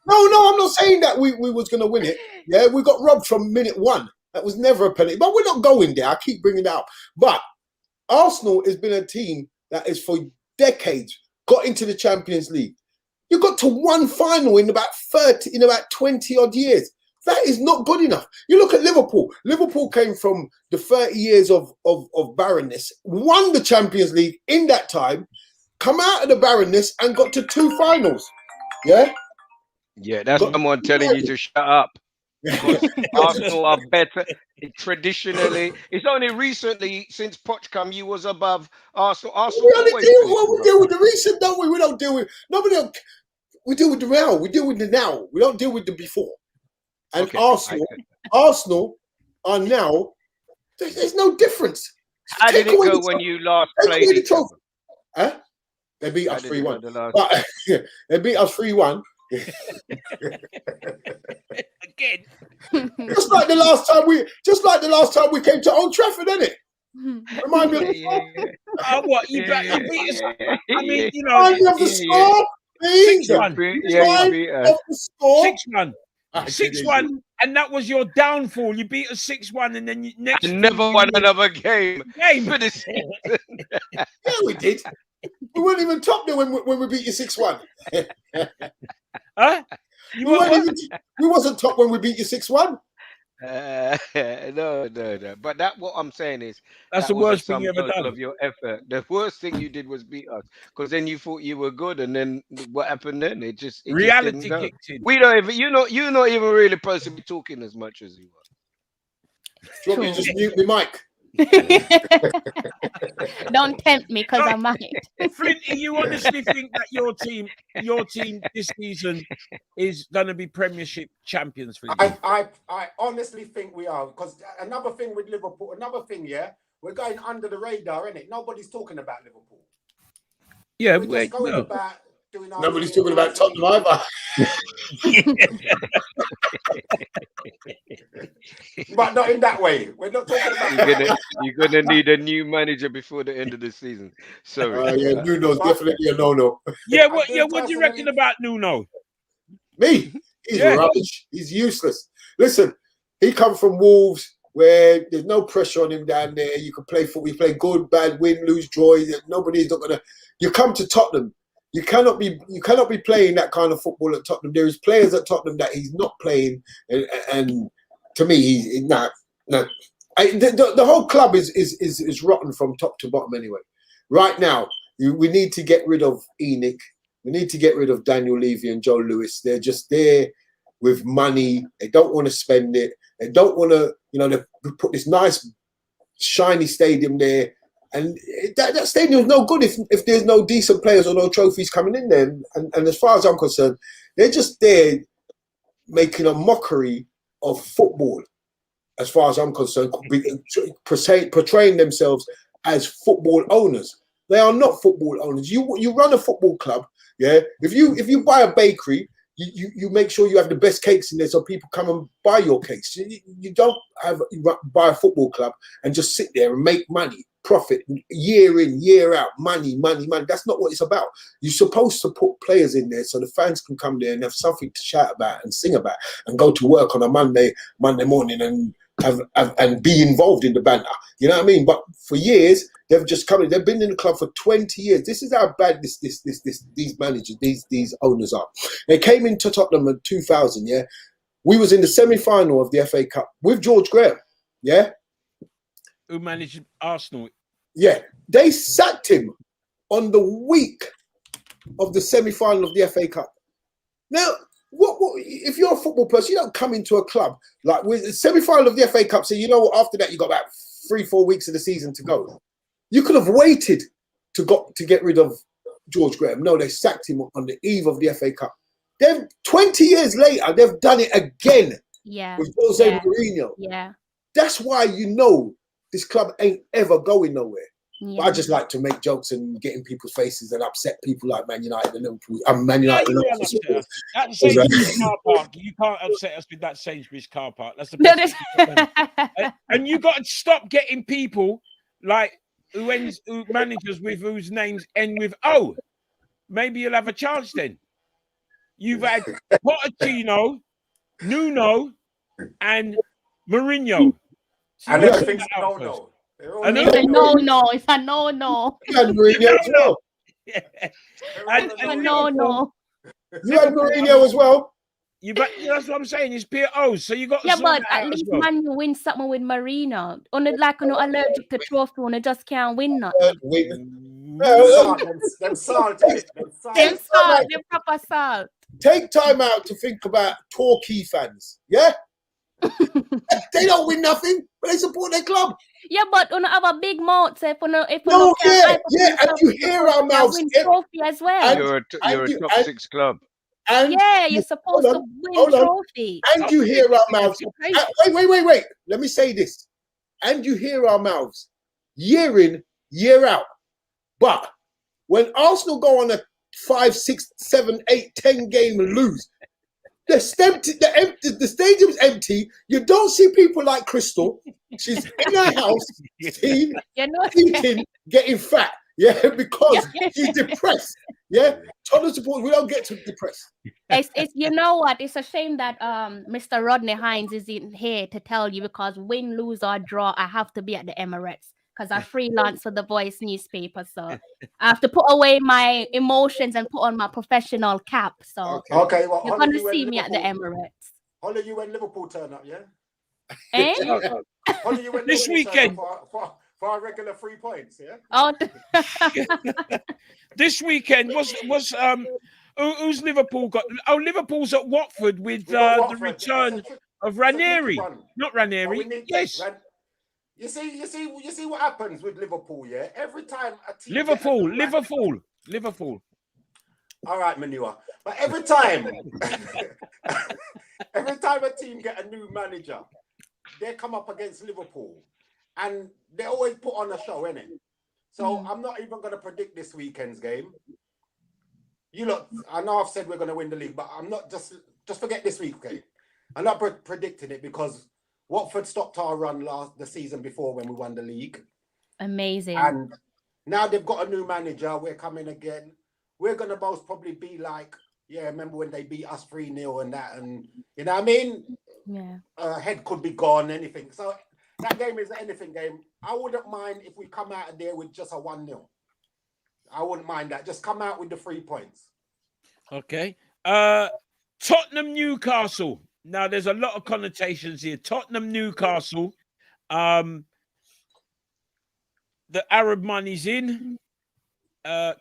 No, I'm not saying that we was going to win it. Yeah, we got robbed from minute one. That was never a penalty. But we're not going there. I keep bringing it up. But Arsenal has been a team that is for decades got into the Champions League. You got to one final in about 20 odd years. That is not good enough. You look at Liverpool. Liverpool came from the 30 years of barrenness, won the Champions League in that time, come out of the barrenness and got to 2 finals. Yeah?
Yeah, that's someone telling you to shut up. Because Arsenal are better traditionally. It's only recently since Poch come you was above Arsenal. Arsenal
we deal with the recent, don't we? We don't deal with nobody. We deal with the now. We deal with the now. We don't deal with the before. And okay, Arsenal are now. There's no difference.
How did it go when you last played each other?
Huh? They beat us 3-1. They beat us 3-1.
Again.
Just like the last time we came to Old Trafford, isn't it? Remind me of
what you beat us? I mean, you know,
remind me of the score, please.
6-1. 6-1, and that was your downfall. You beat us 6-1, and then you
never won another game.
For
the season.
Yeah, we did. We weren't even top there when we beat you 6-1.
Huh?
We wasn't top when we beat you 6-1.
No. But what I'm saying is
that's the worst thing you ever done.
Of your effort. The worst thing you did was beat us, because then you thought you were good, and then what happened then?
Reality kicked in.
We don't even. You're not even really supposed to be talking as much as you are.
Do you want me to just mute my mic?
Don't tempt me, because I might.
Flinty, you honestly think that your team this season is going to be Premiership champions? For you?
I honestly think we are, because another thing with Liverpool, we're going under the radar, isn't it? Nobody's talking about Liverpool.
Yeah,
we're just going about doing our
nobody's talking about Tottenham either.
But not in that way. We're not talking about.
You're gonna need a new manager before the end of the season. Sorry.
Yeah, Nuno's definitely a no-no.
Yeah, what do you reckon about Nuno?
Me? He's rubbish. He's useless. Listen, he comes from Wolves, where there's no pressure on him down there. You can play football, you play good, bad, win, lose, draw. Nobody's not gonna. You come to Tottenham. You cannot be playing that kind of football at Tottenham. There is players at Tottenham that he's not playing, and to me, he's not. No. The whole club is rotten from top to bottom anyway. Right now, we need to get rid of Enoch. We need to get rid of Daniel Levy and Joe Lewis. They're just there with money. They don't want to spend it. They don't want to, they put this nice, shiny stadium there. And that stadium is no good if there's no decent players or no trophies coming in there. And as far as I'm concerned, they're just there making a mockery of football. As far as I'm concerned, portraying themselves as football owners. They are not football owners. You run a football club, yeah. If you buy a bakery, you make sure you have the best cakes in there so people come and buy your cakes. You don't buy a football club and just sit there and make money. Profit year in, year out, money. That's not what it's about. You're supposed to put players in there so the fans can come there and have something to shout about and sing about and go to work on a Monday morning and and be involved in the banter. You know what I mean? But for years they've just come in. They've been in the club for 20 years. This is how bad these managers, these owners are. They came into Tottenham in 2000. Yeah, we was in the semi-final of the FA Cup with George Graham. Yeah.
Who managed Arsenal?
Yeah, they sacked him on the week of the semi-final of the FA Cup. Now, what if you're a football person, you don't come into a club like with the semi-final of the FA Cup. So you know, after that, you got about 3-4 weeks of the season to go. You could have waited to get rid of George Graham. No, they sacked him on the eve of the FA Cup. Then 20 years later, they've done it again.
Yeah,
with Jose Mourinho.
Yeah,
that's why this club ain't ever going nowhere. Yeah. But I just like to make jokes and get in people's faces and upset people like Man United and Liverpool. Man United.
That Sainsbury's car park, you can't upset us with that Sainsbury's car park. That's the best. And you got to stop getting people like who managers with whose names end with O. Maybe you'll have a chance then. You've had Pochettino, Nuno, and Mourinho. So
and I think no.
It's a no.
You had Mourinho as well.
No.
You had Mourinho as well.
That's what I'm saying. It's POs. So you got
but at least man you win something with Marino. On it like allergic to trophy, on it just can't win that.
Them salt.
Them proper salt.
Take time out to think about Torquay fans. Yeah? They don't win nothing, but they support their club.
Yeah, but you have a big mouth. So if you
and you hear our mouths.
Win trophy as well.
You're a top 6 club.
And
you're supposed to win trophy.
And you hear our mouths. Wait. Let me say this. And you hear our mouths year in, year out. But when Arsenal go on a 5, 6, 7, 8, 10 game and lose, the stadium's empty. You don't see people like Crystal. She's in her house, eating, getting fat. Yeah, because she's depressed. Yeah, Tottenham supporters, we don't get too depressed.
It's you know what? It's a shame that Mr. Rodney Hines isn't here to tell you, because win, lose or draw, I have to be at the Emirates because I freelance for the Voice newspaper. So I have to put away my emotions and put on my professional cap. So
well,
you're gonna see me at the Emirates.
Holly, you when Liverpool turn up, yeah?
Eh?
Holly, you when
this weekend.
For our regular 3 points, yeah.
Oh,
this weekend was who's Liverpool got? Oh, Liverpool's at Watford with the return of Ranieri, not Ranieri. Yes.
You see what happens with Liverpool, yeah. Every time a team
Liverpool.
All right, Manure. But every time a team get a new manager, they come up against Liverpool. And they always put on a show, innit? So I'm not even going to predict this weekend's game. You look, I know I've said we're going to win the league, but I'm not just forget this week, okay? I'm not predicting it because Watford stopped our run the season before when we won the league.
Amazing.
And now they've got a new manager. We're coming again. We're going to most probably be like, yeah, remember when they beat us 3-0 and that, and you know what I mean?
Yeah.
Head could be gone, anything. So that game is an anything game. I wouldn't mind if we come out of there with just a 1-0. I wouldn't mind that. Just come out with the 3 points.
Okay. Tottenham, Newcastle. Now, there's a lot of connotations here. Tottenham, Newcastle. The Arab money's in.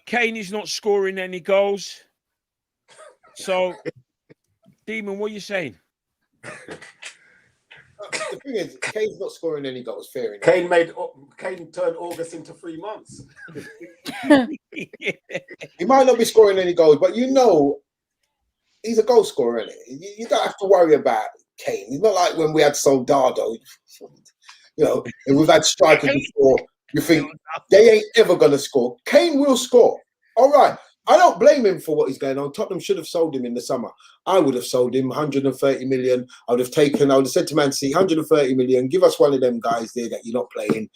Kane is not scoring any goals. So, Demon, what are you saying?
The thing is, Kane's not scoring any goals. Fair enough.
Kane turned August into 3 months.
He might not be scoring any goals, but you know, he's a goal scorer, isn't it? You don't have to worry about Kane. He's not like when we had Soldado, you know, and we've had strikers before. You think they ain't ever going to score. Kane will score. All right. I don't blame him for what he's going on. Tottenham should have sold him in the summer. I would have sold him 130 million. I would have said to Man City, 130 million, give us one of them guys there that you're not playing.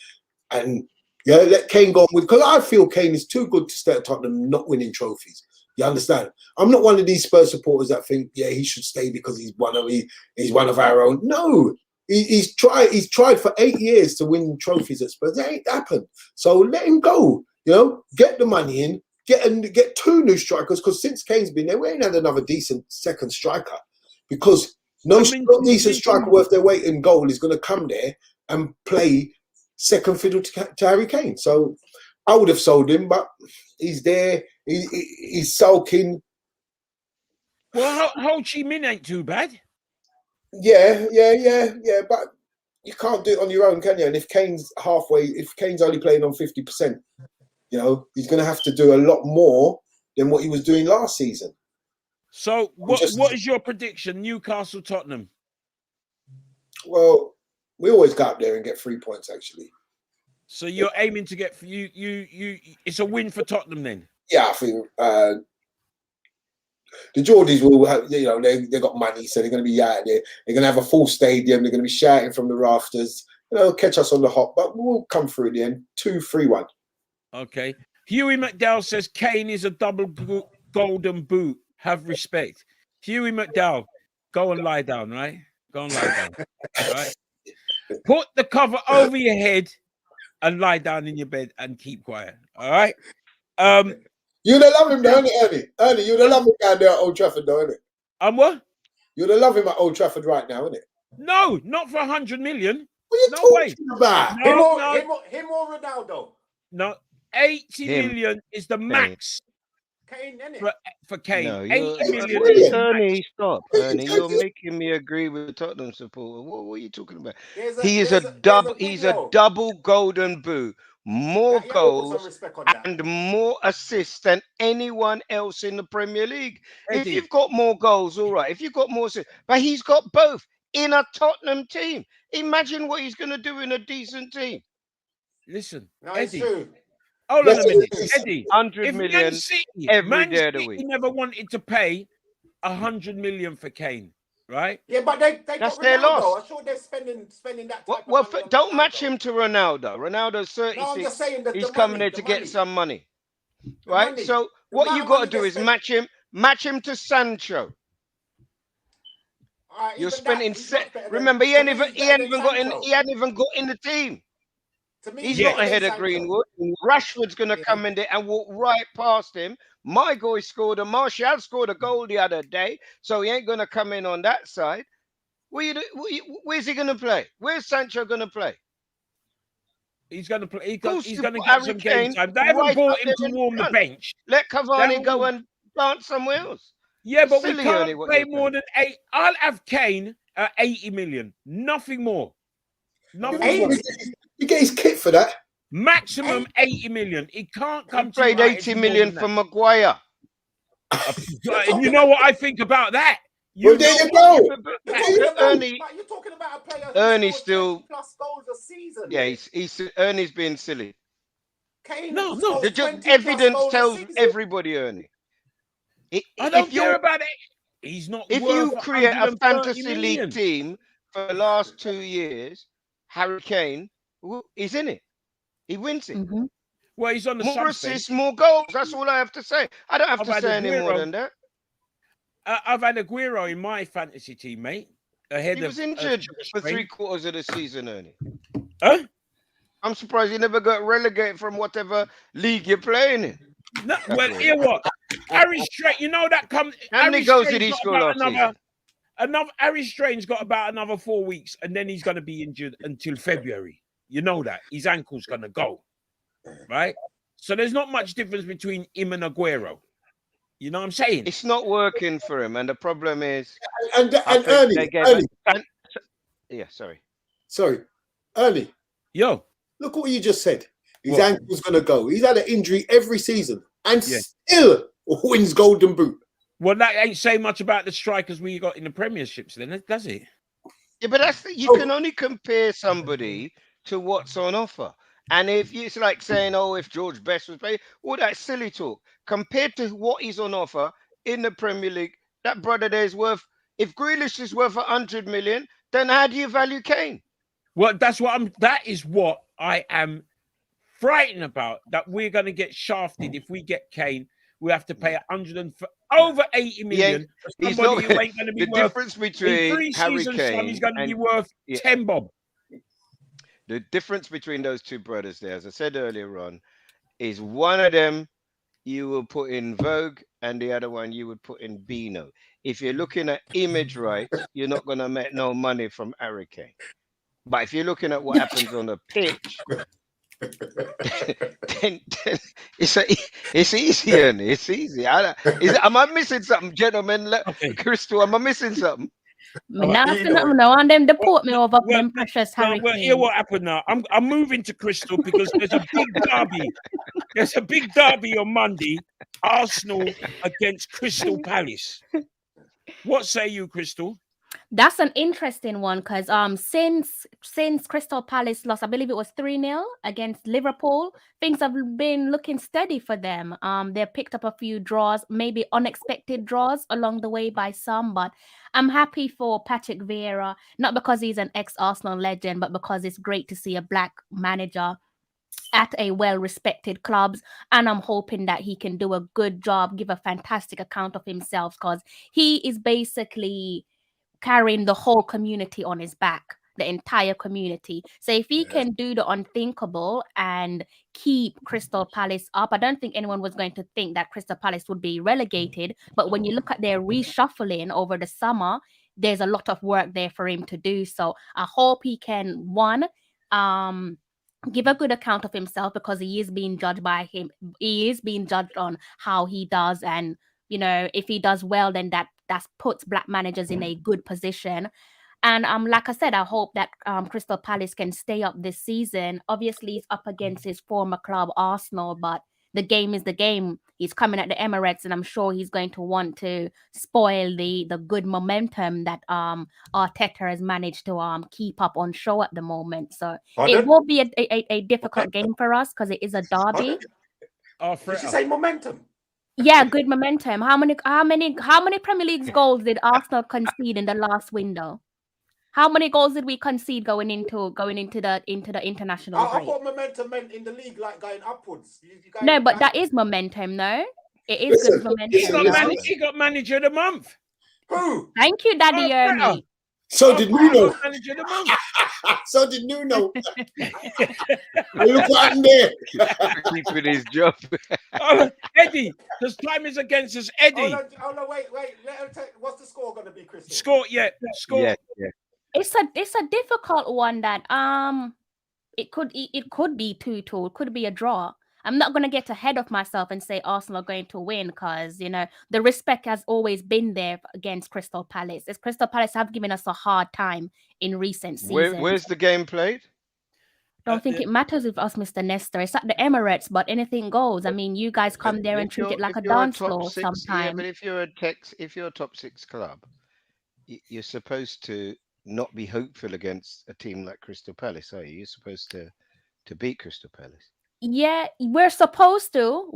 And yeah, let Kane go on with, because I feel Kane is too good to stay at Tottenham not winning trophies. You understand? I'm not one of these Spurs supporters that think, yeah, he should stay because he's one of our own. No. He's tried for 8 years to win trophies at Spurs. That ain't happened. So let him go. You know, get the money in. Get 2 new strikers, because since Kane's been there, we ain't had another decent second striker, because no decent striker worth their weight in gold is going to come there and play second fiddle to Harry Kane. So I would have sold him, but he's there. He's sulking.
Well, Ho Chi Minh ain't too bad.
Yeah. But you can't do it on your own, can you? And if Kane's only playing on 50%, you know, he's going to have to do a lot more than what he was doing last season.
So what is your prediction, Newcastle, Tottenham?
Well, we always go up there and get 3 points, actually.
So you're aiming to get you. It's a win for Tottenham then.
Yeah, I think the Geordies will have. You know, they got money, so they're going to be out there. They're going to have a full stadium. They're going to be shouting from the rafters. You know, catch us on the hop, but we'll come through at the end. 2-3-1.
Okay. Huey McDowell says Kane is a double golden boot. Have respect. Huey McDowell, go and lie down, right? Go and lie down. Right? Put the cover over your head and lie down in your bed and keep quiet. All right.
You'd love him, though, innit, Ernie? Ernie, you'd love him down there at Old Trafford, though, innit?
What?
You'd love him at Old Trafford right now, innit?
No, not for 100 million.
What are you talking about?
Him or Ronaldo?
No. 80 million is the max.
Kane,
for Kane.
No,
80 million.
Ernie, stop. Ernie, you're making me agree with the Tottenham supporter. What are you talking about? He's a double golden boot, more goals and more assists than anyone else in the Premier League. Eddie. If you've got more goals, all right. If you've got more assists, but he's got both in a Tottenham team. Imagine what he's going to do in a decent team.
Listen,
no,
Eddie. Hold on a minute, Eddie.
100 million every day of the week.
He never wanted to pay 100 million for Kane, right?
Yeah, but they
that's
got
their
Ronaldo.
loss.
I'm sure they're spending that.
Well, don't match him to Ronaldo. Ronaldo's 36.
No, I'm just saying that
he's coming there to get some money, right? So what you got to do is match him to Sancho. You're spending. Remember, he hadn't even got in the team. He's not ahead of Greenwood. Rashford's going to come in there and walk right past him. My guy scored Martial scored a goal the other day, so he ain't going to come in on that side. Where's he going to play? Where's Sancho going to play?
He's going to play. He's going to get some game time. They haven't brought him to warm the bench.
Let Cavani go and dance somewhere else.
Yeah, but we can't pay more than 8. I'll have Kane at 80 million. Nothing more. Nothing more.
You get his kit for that.
Maximum 80 million. It can't come to
trade 80 million for Maguire.
And you know what I think about that?
Well, there you go.
Ernie,
you're talking about a player
Ernie's still
plus goals a season.
Yeah, he's Ernie's being silly.
Kane
no.
The evidence tells everybody, Ernie.
I don't care about it. He's not.
If you create a fantasy league team for the last 2 years, Harry Kane, he's in it. He wins it.
Mm-hmm.
Well, he's on the
more assists, more goals. That's all I have to say. I don't have to say any more than that.
I've had Aguero in my fantasy team, mate.
He was injured for 3/4 of the season, Ernie.
Huh?
I'm surprised he never got relegated from whatever league you're playing in.
No, well, hear what? Harry Straight, you know that comes.
How many goals did he score last season?
Harry Strain's got about another 4 weeks, and then he's going to be injured until February. You know that his ankle's going to go, right? So there's not much difference between him and Aguero. You know what I'm saying?
It's not working for him, and the problem is.
And Ernie. Sorry, Ernie.
Yo,
look what you just said. His ankle's going to go. He's had an injury every season, and still wins Golden Boot.
Well, that ain't saying much about the strikers we got in the Premierships, then, does it?
Yeah, but you can only compare somebody to what's on offer. And if it's like saying, if George Best was playing, all that silly talk. Compared to what is on offer in the Premier League, that brother there is worth, if Grealish is worth 100 million, then how do you value Kane?
Well, that is what I am frightened about, that we're going to get shafted. If we get Kane, we have to pay over 80 million.
He's not,
who ain't going to be
the
worth,
difference between Harry Kane,
he's going to be worth 10 bob.
The difference between those two brothers there, as I said earlier on, is one of them you will put in Vogue and the other one you would put in Beano. If you're looking at image rights, you're not going to make no money from Harry Kane. But if you're looking at what happens on the pitch, then it's easy, Ernie. It's easy. Am I missing something, gentlemen? Crystal, am I missing something?
No, and them deport me over them precious Harry
Kane. Hear what happened now. I'm moving to Crystal because there's a big derby. There's a big derby on Monday. Arsenal against Crystal Palace. What say you, Crystal?
That's an interesting one because since Crystal Palace lost, I believe it was 3-0 against Liverpool, things have been looking steady for them. They picked up a few draws, maybe unexpected draws along the way by some, but I'm happy for Patrick Vieira, not because he's an ex-Arsenal legend, but because it's great to see a black manager at a well-respected clubs, and I'm hoping that he can do a good job, give a fantastic account of himself, because he is basically carrying the whole community on his back, the entire community. So if he can do the unthinkable and keep Crystal Palace up, I don't think anyone was going to think that Crystal Palace would be relegated. But when you look at their reshuffling over the summer, there's a lot of work there for him to do. So I hope he can, give a good account of himself, because he is being judged by him. He is being judged on how he does, and if he does well, then that puts black managers in a good position. And like I said, I hope that Crystal Palace can stay up this season. Obviously, he's up against his former club Arsenal, but the game is the game. He's coming at the Emirates, and I'm sure he's going to want to spoil the good momentum that Arteta has managed to keep up on show at the moment. So it will be a difficult game for us, because it is a derby.
Did you say momentum?
Yeah, good momentum. How many Premier League goals did Arsenal concede in the last window? How many goals did we concede going into the international break?
I thought momentum meant in the league, like going upwards.
No, but that is momentum, no? It is good momentum.
He got manager of the month.
Who?
Thank you, Daddy Ernie.
So did Nuno.
Manager of the month.
So did Nuno. Look what happened there.
Keeping his job.
Eddie, because time is against us. Eddie.
Oh no, wait. What's the score going to be, Chris?
Score.
Yeah.
It's a difficult one that it could be 2-2, it could be a draw. I'm not going to get ahead of myself and say Arsenal are going to win, because the respect has always been there against Crystal Palace. As Crystal Palace have given us a hard time in recent seasons.
Where's the game played?
I don't think it matters with us, Mr. Nestor. It's at the Emirates, but anything goes. I mean, you guys come there and treat it like a dance floor sometimes.
Yeah, but if you're a top 6 club, you're supposed to not be hopeful against a team like Crystal Palace, are you? You're supposed to beat Crystal Palace.
Yeah, we're supposed to,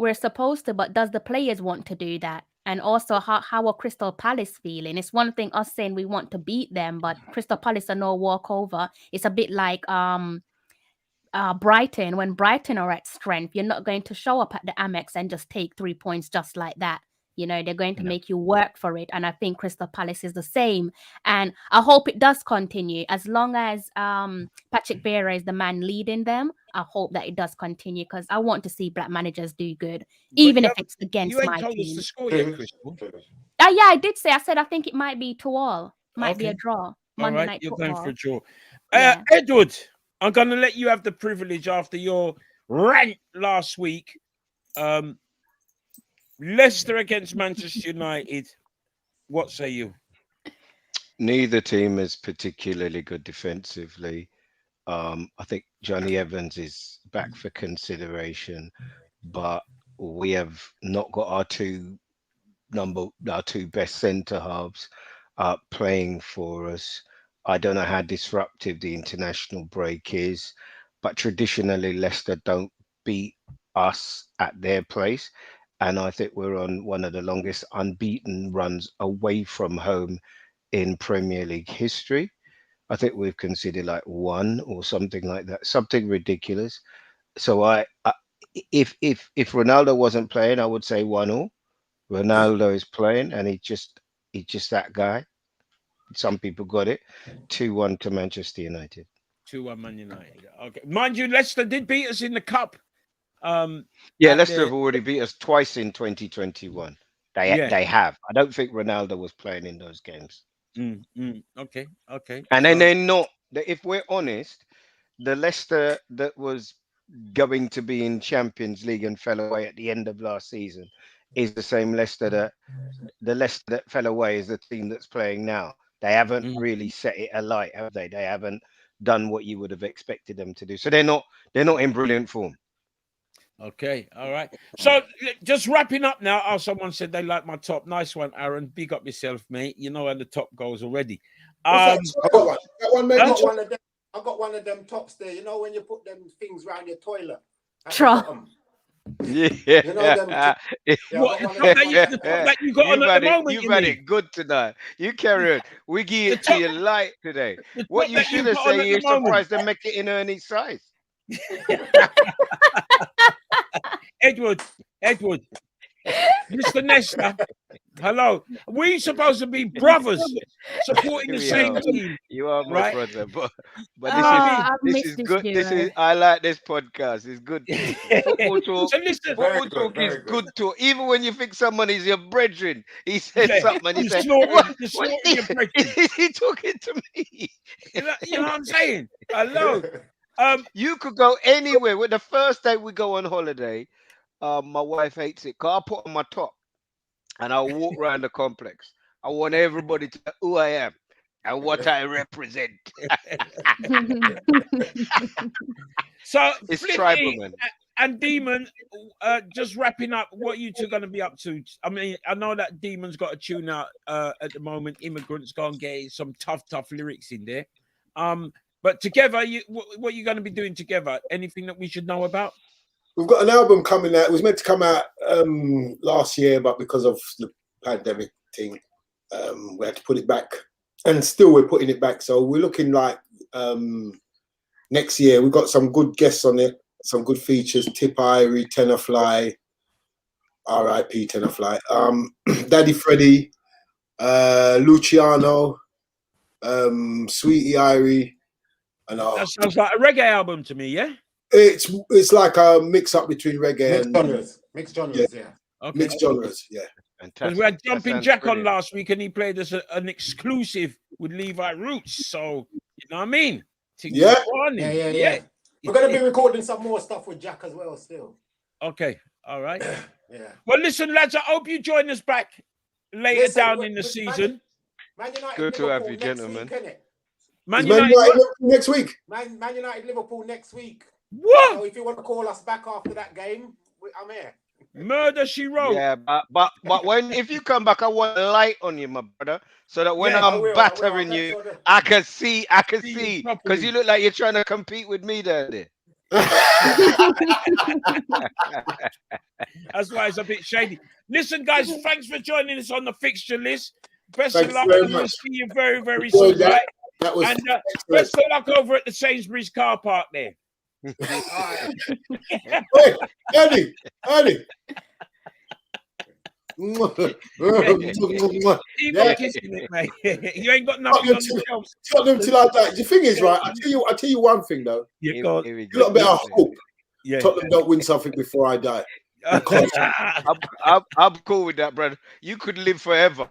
but does the players want to do that? And also, how are Crystal Palace feeling? It's one thing us saying we want to beat them, but Crystal Palace are no walkover. It's a bit like Brighton. When Brighton are at strength, you're not going to show up at the Amex and just take 3 points just like that. They're going to make you work for it. And I think Crystal Palace is the same. And I hope it does continue. As long as Patrick Vieira is the man leading them, I hope that it does continue, because I want to see black managers do good, even if it's against my team.
You ain't told us the score yet, Crystal.
Yeah, I did say. I said I think it might be 2-2. Might be a draw. Monday night
you're
football.
going for a draw. Edward, I'm going to let you have the privilege after your rant last week. Leicester against Manchester United. What say you?
Neither team is particularly good defensively. I think Johnny Evans is back for consideration, but we have not got our two best centre halves playing for us. I don't know how disruptive the international break is, but traditionally Leicester don't beat us at their place. And I think we're on one of the longest unbeaten runs away from home in Premier League history. I think we've conceded like 1 or something like that, something ridiculous. So if Ronaldo wasn't playing, I would say 1-1. Ronaldo is playing, and he's just that guy. Some people got it. 2-1 to Manchester United.
2-1 Man United. Okay, mind you, Leicester did beat us in the cup.
Leicester have already beat us twice in 2021. They have. I don't think Ronaldo was playing in those games.
Okay.
And then they're not. If we're honest, the Leicester that was going to be in Champions League and fell away at the end of last season is the same Leicester that fell away is the team that's playing now. They haven't really set it alight, have they? They haven't done what you would have expected them to do. So they're not in brilliant form.
Okay, all right. So just wrapping up now. Oh, someone said they like my top. Nice one, Aaron. Big up yourself, mate. You know how the top goes already.
I got one of them tops there. You know when you put them things around your toilet.
Yeah.
You know them.
You've had it good tonight. You carry on. We give it to you light today. What you should have said, you're surprised to make it in Ernie's size.
Edward, Mr. Nestor, hello. We supposed to be brothers supporting the same team.
You are my brother, but this is good. I like this podcast. It's good. Football talk.
So listen,
football talk is good talk. Even when you think someone is your brethren, he says something and he says,
"What is
he talking to me?"
You know what I'm saying? Hello.
You could go anywhere. With the first day we go on holiday, my wife hates it. 'Cause I'll put on my top and I'll walk around the complex. I want everybody to know who I am and what I represent.
So
It's
Flippy
tribal, man.
and Demon, just wrapping up, what you two going to be up to? I mean, I know that Demon's got a tune out at the moment. Immigrants gonna get some tough lyrics in there. But together, what are you going to be doing together? Anything that we should know about?
We've got an album coming out. It was meant to come out last year, but because of the pandemic thing, we had to put it back. And still we're putting it back. So we're looking like next year. We've got some good guests on it, some good features. Tippa Irie, Tenor Fly, R.I.P. Tenor Fly, Daddy Freddie, Luciano, Sweetie Irie. And
that sounds like a reggae album to me, yeah?
It's like a mix up between reggae and
mixed genres, yeah.
Okay.
Mixed genres, yeah.
Because we had Jumping Jack on last week and he played us an exclusive with Levi Roots. So, you know what I mean?
Yeah. We're going to be recording some more stuff with Jack as well still.
Okay. All right.
Yeah.
Well, listen, lads, I hope you join us back later down in the season.
Man United,
good to have you, gentlemen.
Man United
next week.
Man United Liverpool next week.
What?
So if you want to call us back after that game, I'm here.
Murder She Wrote.
Yeah, but if you come back, I want a light on you, my brother, so that when I'm battering you, I can see, because you look like you're trying to compete with me there.
That's why it's a bit shady. Listen, guys, thanks for joining us on the fixture list. Best of luck, and we'll see you very, very soon. Right? And best of luck over at the Sainsbury's car park there.
Hey, Ernie.
You ain't got nothing on the shelves.
Tottenham till I die. The thing is, right? I tell you one thing though.
You got
a little bit of hope. Yeah. Tottenham don't win something before I die.
I'm cool with that, brother. You could live forever.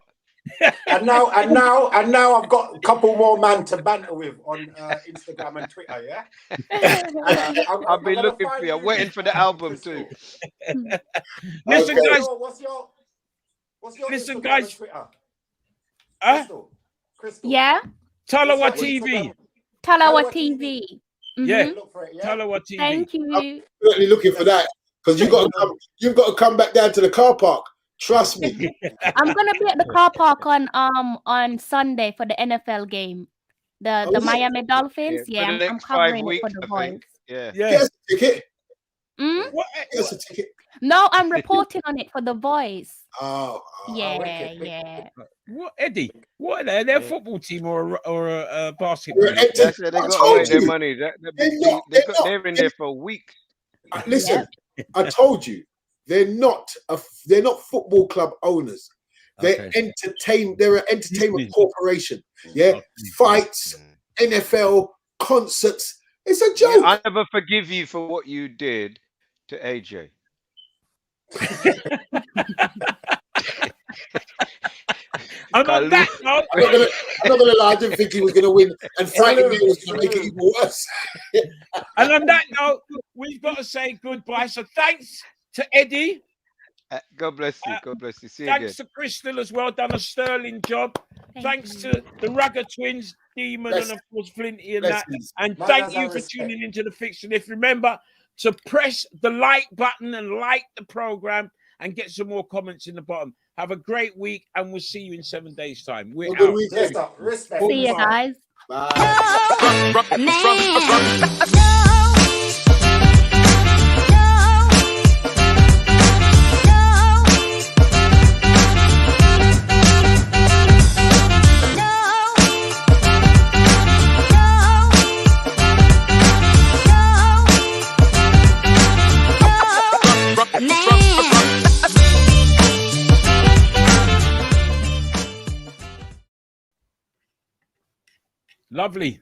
and now I've got a couple more man to banter with on Instagram and Twitter. Yeah,
I've been looking for you. I'm waiting for the album too.
Listen, guys.
What's your
listen,
Instagram
guys.
and Twitter? Crystal.
Yeah.
Talawa TV.
Talawa TV.
Yeah.
Look for it, yeah.
Talawa TV.
Thank you.
I'm certainly looking for that because you've got to come back down to the car park. Trust me.
I'm gonna be at the car park on Sunday for the NFL game. The Miami Dolphins. Yeah, I'm covering it for the Voice.
Yeah.
Get us a ticket.
What?
Get us a ticket.
No, I'm reporting on it for the Voice.
Oh.
Yeah.
What, Eddie? What are they? They're a football team or a basketball?
They got to make their money. They're in there for a week.
Listen, I told you. They're not football club owners. They're They're an entertainment corporation. Yeah, fights, NFL, concerts. It's a joke.
Yeah, I never forgive you for what you did to AJ.
I'm not
gonna lie. I didn't think he was gonna win, and fighting me was gonna make it even worse.
And on that note, we've got to say goodbye. So thanks to Eddie.
God bless you. God bless you. See you
thanks
again.
to Crystal as well. Done a sterling job. Thanks to the Ragga Twins, Demon, and of course Flinty and that. And thank you for tuning into the Fixture. If you remember to press the like button and like the program and get some more comments in the bottom. Have a great week, and we'll see you in 7 days' time. We're out.
Respect.
See you guys.
Bye.
Lovely.